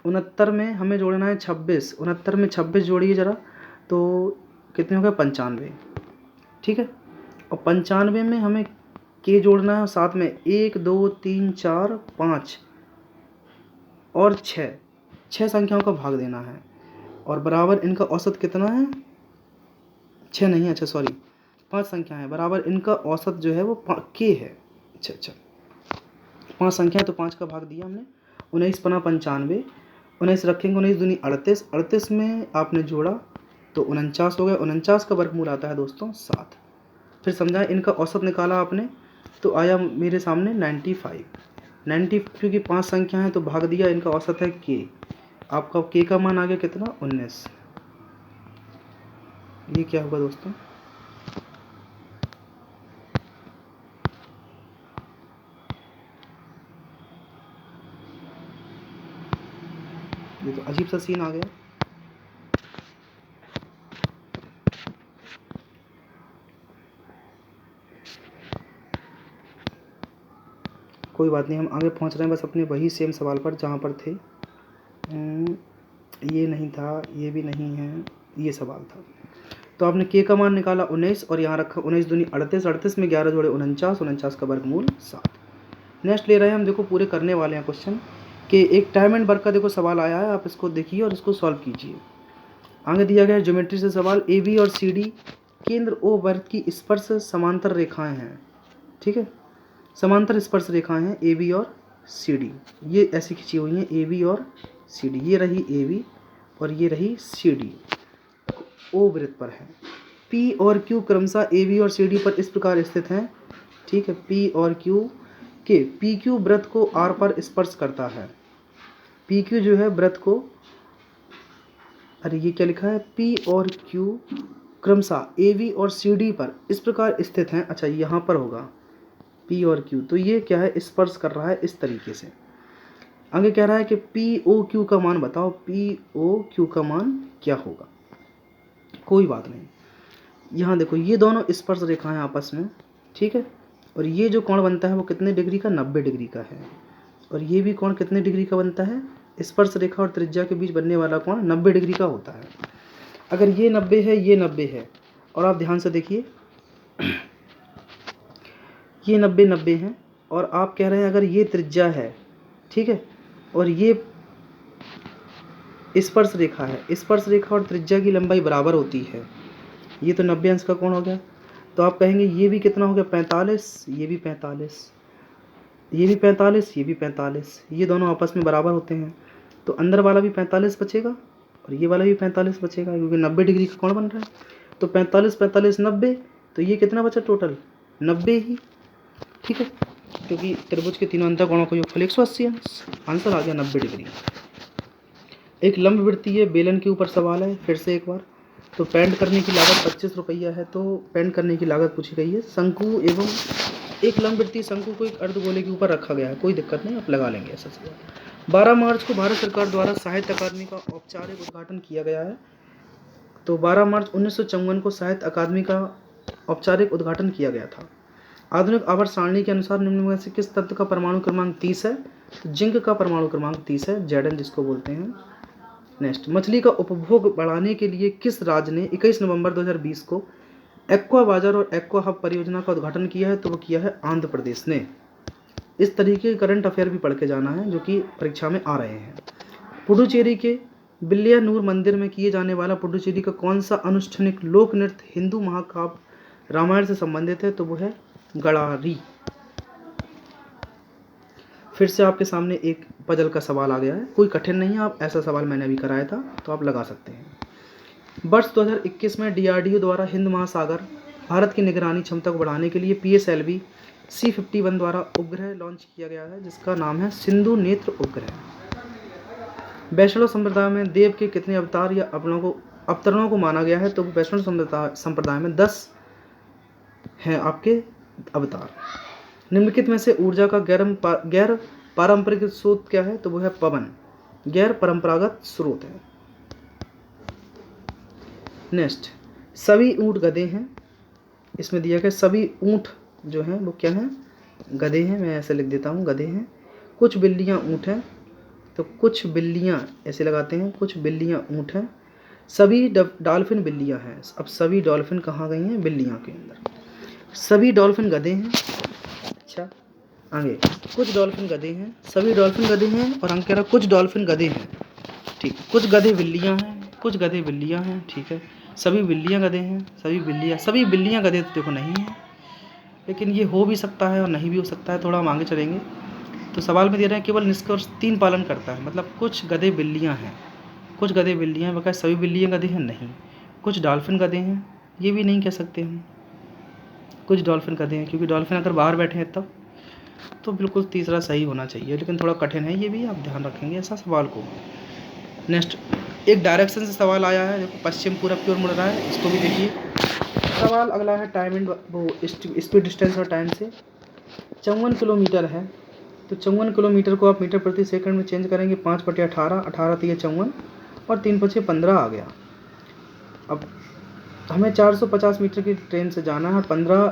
69 में हमें जोड़ना है 26, 69 में 26 जोड़िए ज़रा, तो कितने हो गए 95, ठीक है। और 95 में हमें के जोड़ना है साथ में 1 2 3 4 5 और 6 संख्याओं का भाग देना है, और बराबर इनका औसत कितना है, 6 नहीं, अच्छा सॉरी 5 संख्या है, बराबर इनका औसत जो है वो के है। अच्छा 5 संख्या है तो 5 का भाग दिया हमने। 19 पना 95, 19 रखेंगे, 19 दूनी 38, 38 में आपने जोड़ा तो 49 हो गया। 49 का वर्गमूल आता है दोस्तों 7। फिर समझाएं, इनका औसत निकाला आपने तो आया मेरे सामने 95। 90 क्योंकि 5 संख्या है तो भाग दिया, इनका औसत है के। आपका के का मान आ गया कितना, 19। ये क्या होगा दोस्तों, ये तो अजीब सा सीन आ गया। कोई बात नहीं, हम आगे पहुंच रहे हैं बस अपने वही सेम सवाल पर जहां पर थे। ये नहीं था, ये भी नहीं है, ये सवाल था। तो आपने के का मान निकाला 19 और यहाँ रखा 19 दूनी 38, 38 में 11 जोड़े 49, 49 का वर्गमूल 7। नेक्स्ट ले रहे हैं हम, देखो पूरे करने वाले हैं क्वेश्चन कि एक टाइम एंड वर्क का देखो सवाल आया है, आप इसको देखिए और इसको सॉल्व कीजिए। आगे दिया गया है ज्योमेट्री से सवाल, ए बी और सी डी केंद्र ओ वर्ग की स्पर्श समांतर रेखाएं हैं, ठीक है। समांतर स्पर्श रेखाएं हैं ए बी और सी डी, ये ऐसी खिंची हुई हैं ए बी और सी डी, ये रही ए बी और ये रही सी डी, ओ वृत्त पर है। पी और क्यू क्रमशः ए बी और सी डी पर इस प्रकार स्थित हैं, ठीक है। पी और क्यू के पी क्यू वृत्त को आर पर स्पर्श करता है। पी क्यू जो है वृत्त को, अरे ये क्या लिखा है, पी और क्यू क्रमशः ए बी और सी डी पर इस प्रकार स्थित हैं। अच्छा यहाँ पर होगा पी और क्यू, तो ये क्या है, स्पर्श कर रहा है इस तरीके से। आगे कह रहा है कि पी ओ क्यू का मान बताओ, पी ओ क्यू का मान क्या होगा। कोई बात नहीं, यहाँ देखो ये दोनों स्पर्श रेखाएं आपस में, ठीक है। और ये जो कोण बनता है वो कितने डिग्री का, 90 डिग्री का है। और ये भी कोण कितने डिग्री का बनता है, स्पर्श रेखा और त्रिज्या के बीच बनने वाला कोण 90 डिग्री का होता है। अगर ये 90 है, ये 90 है, और आप ध्यान से देखिए ये 90 90 है, और आप कह रहे हैं अगर ये त्रिज्या है, ठीक है, और ये स्पर्श रेखा है, स्पर्श रेखा और त्रिज्या की लंबाई बराबर होती है, ये तो 90 अंश का कोण हो गया। तो आप कहेंगे ये भी कितना हो गया, 45, ये भी 45, ये भी 45, ये भी 45, ये दोनों आपस में बराबर होते हैं, तो अंदर वाला भी 45 बचेगा और ये वाला भी 45 बचेगा, क्योंकि 90 डिग्री का कोण बन रहा है। तो 45 45 90, तो ये कितना बचा टोटल, 90 ही, ठीक है, क्योंकि त्रिभुज के तीनों अंतःकोणों का योगफल 180 अंश, आंसर आ गया 90 डिग्री। एक लंबवृत्तीय बेलन के ऊपर सवाल है, फिर से एक बार। तो पेंट करने की लागत 25 रुपया है, तो पेंट करने की लागत पूछी गई है। शंकु एवं एक लंबवृत्तीय शंकु को एक अर्धगोले के ऊपर रखा गया है, कोई दिक्कत नहीं, आप लगा लेंगे ऐसा सवाल। 12 मार्च को भारत सरकार द्वारा साहित्य अकादमी का औपचारिक उद्घाटन किया गया है। तो 12 मार्च 1954 को साहित्य अकादमी का औपचारिक उद्घाटन किया गया था। आधुनिक आवर्त सारणी के अनुसार निम्न में से किस तत्व का परमाणु क्रमांक 30 है, तो जिंक का परमाणु क्रमांक 30 है, Zn जिसको बोलते हैं। नेक्स्ट, मछली का उपभोग बढ़ाने के लिए किस राज्य ने 21 नवंबर 2020 को एक्वा बाजार और एक्वा हब परियोजना का उद्घाटन किया है, तो वो किया है आंध्र प्रदेश ने। इस तरीके के करंट अफेयर भी पढ़ के जाना है जो कि परीक्षा में आ रहे हैं। पुडुचेरी के बिल्लियानूर मंदिर में किए जाने वाला पुडुचेरी का कौन सा अनुष्ठानिक लोक नृत्य हिंदू महाकाव्य रामायण से संबंधित है, तो वो है गड़ारी। फिर से आपके सामने एक पजल का सवाल आ गया है, कोई कठिन नहीं है, आप ऐसा सवाल मैंने अभी कराया था तो आप लगा सकते हैं। वर्ष 2021 में DRDO द्वारा हिंद महासागर भारत की निगरानी क्षमता को बढ़ाने के लिए PSLV C51 द्वारा उपग्रह लॉन्च किया गया है, जिसका नाम है सिंधु नेत्र उपग्रह। वैष्णव संप्रदाय में देव के कितने अवतार या अवतरणों को माना गया है, तो वैष्णव संप्रदाय में 10 हैं आपके अवतार। निम्नलिखित में से ऊर्जा का गैर पारंपरिक स्रोत क्या है, तो वो है पवन, गैर परंपरागत स्रोत है। नेक्स्ट, सभी ऊंट गधे हैं, इसमें दिया गया सभी ऊंट जो हैं वो क्या हैं, गधे हैं, मैं ऐसे लिख देता हूँ गधे हैं। कुछ बिल्लियाँ ऊंट हैं, तो कुछ बिल्लियाँ ऐसे लगाते हैं, कुछ बिल्लियाँ ऊँट हैं, सभी डॉल्फिन बिल्लियाँ हैं। अब सभी डॉल्फिन कहाँ गई हैं? बिल्लियाँ के अंदर। सभी डॉल्फिन गधे हैं। अच्छा आगे, कुछ डॉल्फिन गधे हैं, सभी डॉल्फिन गधे हैं, और अंक कह रहा कुछ डॉल्फिन गधे हैं। ठीक, कुछ गधे बिल्लियाँ हैं, कुछ गधे बिल्लियाँ हैं। ठीक है, सभी बिल्लियाँ गधे हैं, सभी बिल्लियाँ गधे तो देखो नहीं है, लेकिन ये हो भी सकता है और नहीं भी हो सकता है, थोड़ा हम आगे चलेंगे। तो सवाल में दे रहे हैं केवल निष्कर्ष 3 पालन करता है, मतलब कुछ गधे बिल्लियाँ हैं, कुछ गधे बिल्लियाँ हैं, बकाया सभी बिल्लियाँ गधे हैं नहीं। कुछ डॉल्फिन गधे हैं, ये भी नहीं कह सकते हम, कुछ डॉल्फिन गधे हैं, क्योंकि डॉल्फिन अगर बाहर बैठे हैं तब, तो बिल्कुल तीसरा सही होना चाहिए, लेकिन थोड़ा कठिन है ये भी, आप ध्यान रखेंगे ऐसा सवाल को। नेक्स्ट, एक डायरेक्शन से सवाल आया है, देखो पश्चिम पूरब की ओर मुड़ रहा है, इसको भी देखिए। सवाल अगला है टाइम एंड वो स्पीड, डिस्टेंस और टाइम से। 54 किलोमीटर है, तो 54 किलोमीटर को आप मीटर प्रति सेकंड में चेंज करेंगे, 5/18, 18 3 54 और 3 5 15 आ गया। अब हमें 450 मीटर की ट्रेन से जाना है, 15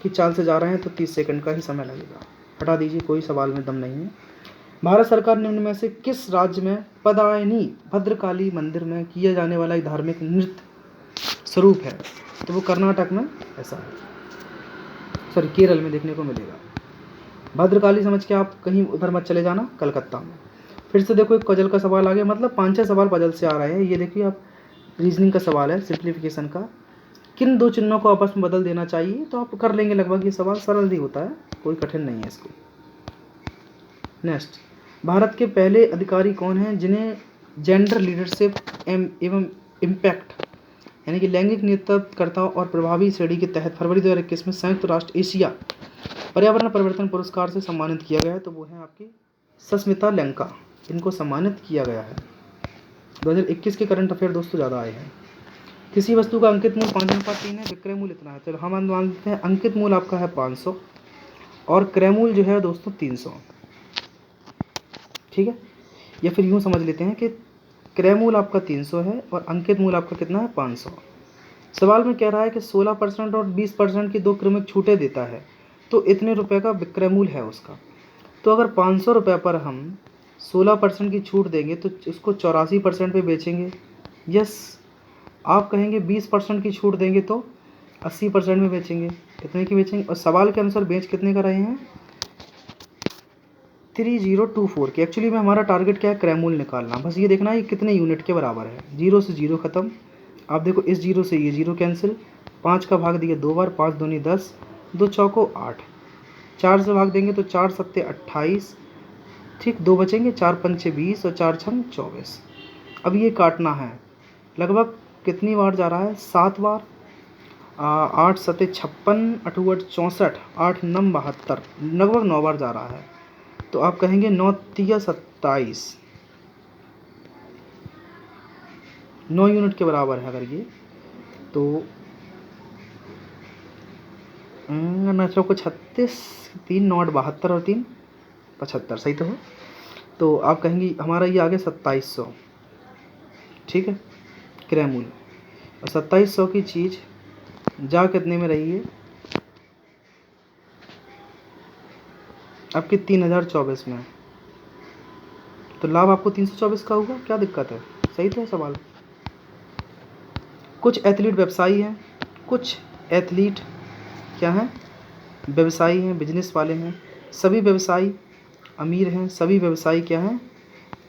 की चाल से जा रहे हैं, तो 30 सेकंड का ही समय लगेगा। हटा दीजिए, कोई सवाल में दम नहीं है। भारत सरकार निम्न में से किस राज्य में पदायनी भद्रकाली मंदिर में किया जाने वाला एक धार्मिक नृत्य स्वरूप है? तो वो कर्नाटक में ऐसा है, सॉरी केरल में देखने को मिलेगा। भद्रकाली समझ के आप कहीं उधर मत चले जाना, कलकत्ता में। फिर से देखो एक पजल का सवाल आ गया, मतलब 5-6 सवाल पजल से आ रहे हैं। ये देखिए आप, रीजनिंग का सवाल है, सिंप्लीफिकेशन का। किन 2 चिन्हों को आपस में बदल देना चाहिए? तो आप कर लेंगे लगभग, ये सवाल सरल ही होता है, कोई कठिन नहीं है इसको। नेक्स्ट, भारत के पहले अधिकारी कौन हैं जिन्हें जेंडर लीडरशिप एवं इम्पैक्ट यानी कि लैंगिक नेतृत्वकर्ता और प्रभावी श्रेणी के तहत फरवरी 2021 में संयुक्त राष्ट्र एशिया पर्यावरण परिवर्तन पुरस्कार से सम्मानित किया गया है? तो वो है आपकी सस्मिता लंका, इनको सम्मानित किया गया है। 2021 के करंट अफेयर दोस्तों ज़्यादा आए हैं। किसी वस्तु का अंकित मूल्य 5.3 है, विक्रय मूल्य इतना है। चलो हम मान लेते हैं अंकित मूल्य आपका है 500 और क्रय मूल्य जो है दोस्तों 300। ठीक है, या फिर यूँ समझ लेते हैं कि क्रय मूल्य आपका 300 है और अंकित मूल्य आपका कितना है? 500। सवाल में कह रहा है कि 16% और 20% की 2 क्रमिक छूटें देता है, तो इतने रुपए का विक्रय मूल्य है उसका। तो अगर 500 रुपये पर हम 16% की छूट देंगे तो उसको 84% पे बेचेंगे। यस, आप कहेंगे 20% की छूट देंगे तो 80% में बेचेंगे, कितने की बेचेंगे? और सवाल के अनुसार बेच कितने का रहे हैं? 3024 की। एक्चुअली में हमारा टारगेट क्या है? क्रय मूल्य निकालना। बस ये देखना है ये कितने यूनिट के बराबर है। 0 से 0 खत्म। आप देखो इस 0 से ये 0 कैंसिल, 5 का भाग दिया 2 बार, 5 दूनी 10, 2 चौको 8, 4 से भाग देंगे तो 4 सत्ते 28, ठीक 2 बचेंगे, 4 पंचे 20 और 4 छंग 24। अब ये काटना है, लगभग कितनी बार जा रहा है? 7 बार। 8 सत्ते 56, 8 64, 8 9 72, लगभग 9 बार जा रहा है। तो आप कहेंगे 9 तिया 27, 9 यूनिट के बराबर है अगर ये, तो 9 को 36, 3 9 72 और 3 75, सही तो है। तो आप कहेंगे हमारा ये आ गया 2700। ठीक है, क्रय मूल्य। और 2700 की चीज़ जा कितने में रही है? आपके 3024 में। तो लाभ आपको 324 का होगा, क्या दिक्कत है? सही तो है सवाल। कुछ एथलीट व्यवसायी हैं, कुछ एथलीट क्या हैं? व्यवसायी हैं, बिजनेस वाले हैं। सभी व्यवसायी अमीर हैं, सभी व्यवसायी क्या हैं?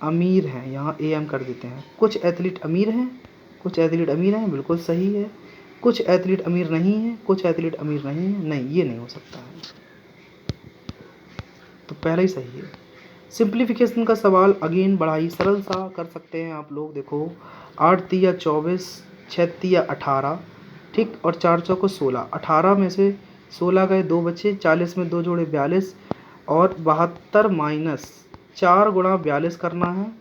अमीर हैं। यहाँ AM कर देते हैं। कुछ एथलीट अमीर हैं, कुछ एथलीट अमीर हैं, बिल्कुल सही है। कुछ एथलीट अमीर नहीं हैं, कुछ एथलीट अमीर नहीं हैं, नहीं ये नहीं हो सकता है, तो पहला ही सही है। सिंप्लीफिकेशन का सवाल अगेन बड़ा ही सरल सा कर सकते हैं आप लोग। देखो 8 तिया 24, 6 तिया 18, ठीक, और 4 चौको 16। 18 में से 16 गए, 2 बचे, 40 में 2 जोड़े 42 और 72 माइनस 4 गुणा 42 करना है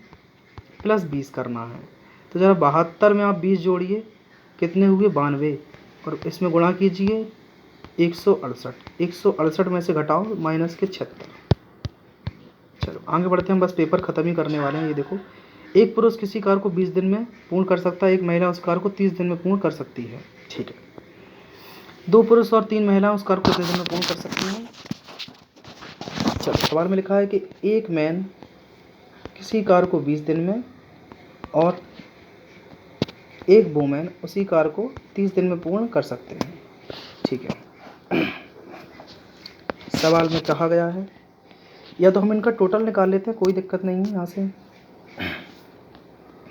प्लस 20 करना है। तो ज़रा 72 में आप 20 जोड़िए, कितने हुए? 92, और इसमें गुणा कीजिए 168, 168 में से घटाओ माइनस के 76। चलो आगे बढ़ते हैं, बस पेपर ख़त्म ही करने वाले हैं। ये देखो, एक पुरुष किसी कार्य को 20 दिन में पूर्ण कर सकता है, एक महिला उस कार्य को 30 दिन में पूर्ण कर सकती है। ठीक है, 2 पुरुष और 3 महिलाएं उस कार्य को 30 दिन में पूर्ण कर सकती हैं। चलो सवाल में लिखा है कि एक मैन किसी कार को 20 दिन में और एक वूमेन उसी कार को 30 दिन में पूर्ण कर सकते हैं। ठीक है। सवाल में कहा गया है, या तो हम इनका टोटल निकाल लेते हैं, कोई दिक्कत नहीं है यहाँ से।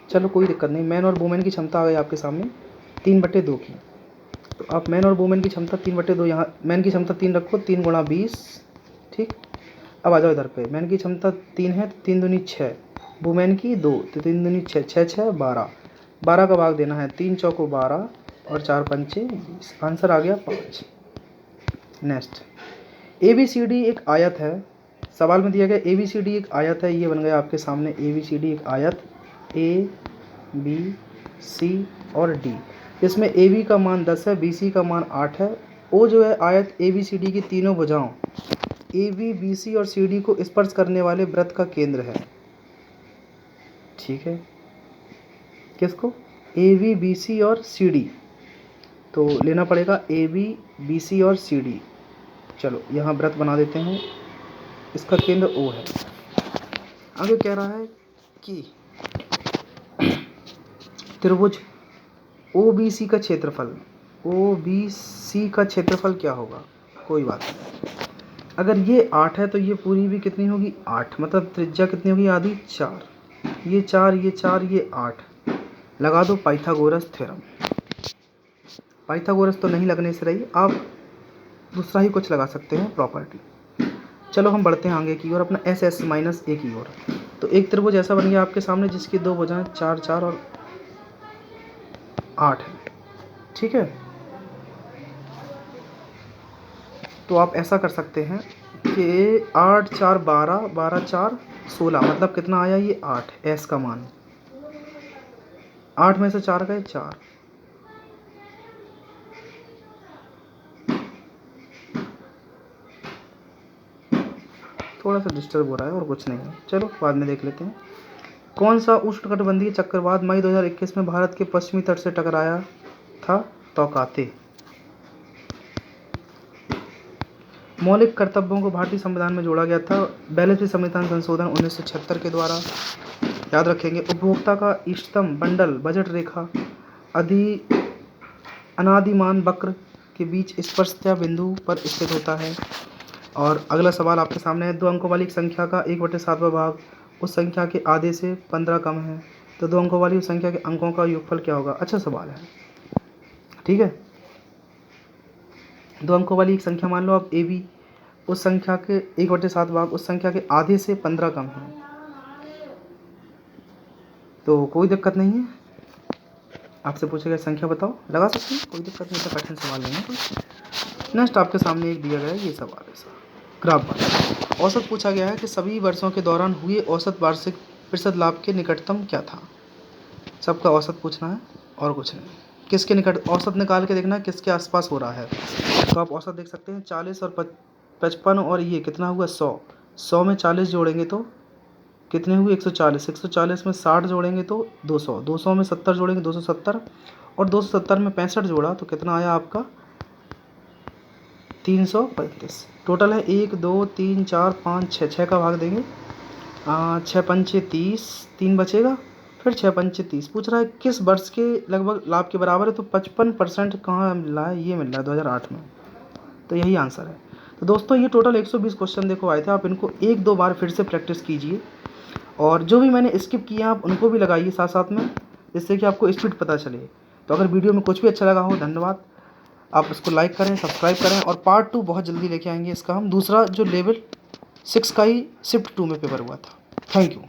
चलो कोई दिक्कत नहीं। मैन और वूमेन की क्षमता आ गई आपके सामने 3/2 की। तो आप मैन और वूमेन की क्षमता 3/2, यहाँ मैन की क्षमता 3 रखो, 3 × 20। ठीक। अब आ जाओ इधर पे। मैन की क्षमता 3 है तो 3 दूनी 6, वुमेन की 2 तो 3 दूनी 6, 6 6 12, 12 का भाग देना है, 3 चौको 12 और 4 पंचे 20। आंसर आ गया 5। नेक्स्ट, ABCD एक आयत है। सवाल में दिया गया ABCD एक आयत है। ये बन गया आपके सामने ABCD एक आयत A B C और D। इसमें AB का मान 10 है, BC का मान 8 है। O जो है आयत ABCD की तीनों भुजाओं AB BC और CD को स्पर्श करने वाले वृत्त का केंद्र है। ठीक है। किसको? AB BC और CD। तो लेना पड़ेगा AB BC और CD। चलो यहाँ वृत्त बना देते हैं। इसका केंद्र O है। आगे कह रहा है कि त्रिभुज OBC का क्षेत्रफल, OBC का क्षेत्रफल क्या होगा? कोई बात नहीं। अगर ये 8 है तो ये पूरी भी कितनी होगी? 8। मतलब त्रिज्या कितनी होगी? आधी 4। ये 4, ये 4, ये 8। लगा दो पाइथागोरस थ्योरम। पाइथागोरस तो नहीं लगने से रही, आप दूसरा ही कुछ लगा सकते हैं, प्रॉपर्टी। चलो हम बढ़ते हैं आगे की ओर, अपना SS - A की ओर। तो एक त्रिभुज ऐसा बन गया आपके सामने जिसकी दो भुजाएं 4 4 और 8 है। ठीक है। तो आप ऐसा कर सकते हैं कि 8 4 12, 12 4 16, मतलब कितना आया ये 8, S का मान। 8 में से 4 गए 4। थोड़ा सा डिस्टर्ब हो रहा है और कुछ नहीं है, चलो बाद में देख लेते हैं। कौन सा उष्णकटिबंधीय चक्रवात मई 2021 में भारत के पश्चिमी तट से टकराया था? तौकाते। मौलिक कर्तव्यों को भारतीय संविधान में जोड़ा गया था 42वें संविधान संशोधन 1976 के द्वारा। याद रखेंगे। उपभोक्ता का इष्टतम बंडल बजट रेखा अनादिमान वक्र के बीच स्पर्शता बिंदु पर स्थित होता है। और अगला सवाल आपके सामने है, 2 अंकों वाली एक संख्या का 1/7वां भाग उस संख्या के आधे से 15 कम है, तो 2 अंकों वाली उस संख्या के अंकों का योगफल क्या होगा? अच्छा सवाल है। ठीक है। 2 अंकों वाली एक संख्या मान लो आप AB, उस संख्या के 1/7 भाग उस संख्या के आधे से 15 कम है, तो कोई दिक्कत नहीं है। आपसे पूछेगा संख्या बताओ, लगा सकते हैं, कोई दिक्कत नहीं, तो कठिन सवाल नहीं है कोई। नेक्स्ट आपके सामने एक दिया गया है ये सवाल है सर, ग्राफ वाला। औसत पूछा गया है कि सभी वर्षों के दौरान हुए औसत वार्षिक प्रतिशत लाभ के निकटतम क्या था? सबका औसत पूछना है और कुछ नहीं। किसके निकट औसत निकाल के देखना है किसके आसपास हो रहा है। तो आप औसत देख सकते हैं 40 और 55 और ये कितना हुआ 100। 100 में 40 जोड़ेंगे तो कितने हुए 140। 140 में 60 जोड़ेंगे तो 200। 200 में 70 जोड़ेंगे 270 और 270 में 65 जोड़ा तो कितना आया आपका 335। टोटल है 1 2 3 4 5 6, 6 का भाग देंगे 6 पंचे 30, 3 बचेगा, फिर 6 पंचे 30। पूछ रहा है किस वर्ष के लगभग लाभ के बराबर है, तो 55% कहाँ मिल रहा है? ये मिल रहा है 2008 में। तो यही आंसर है। तो दोस्तों ये टोटल 120 क्वेश्चन देखो आए थे। आप इनको 1-2 बार फिर से प्रैक्टिस कीजिए और जो भी मैंने स्किप किया आप उनको भी लगाइए साथ साथ में, जिससे कि आपको स्पीड पता चले। तो अगर वीडियो में कुछ भी अच्छा लगा हो, धन्यवाद। आप इसको लाइक करें, सब्सक्राइब करें और पार्ट 2 बहुत जल्दी लेके आएंगे इसका हम। दूसरा जो लेवल 6 का ही शिफ्ट 2 में पेपर हुआ था। Thank you.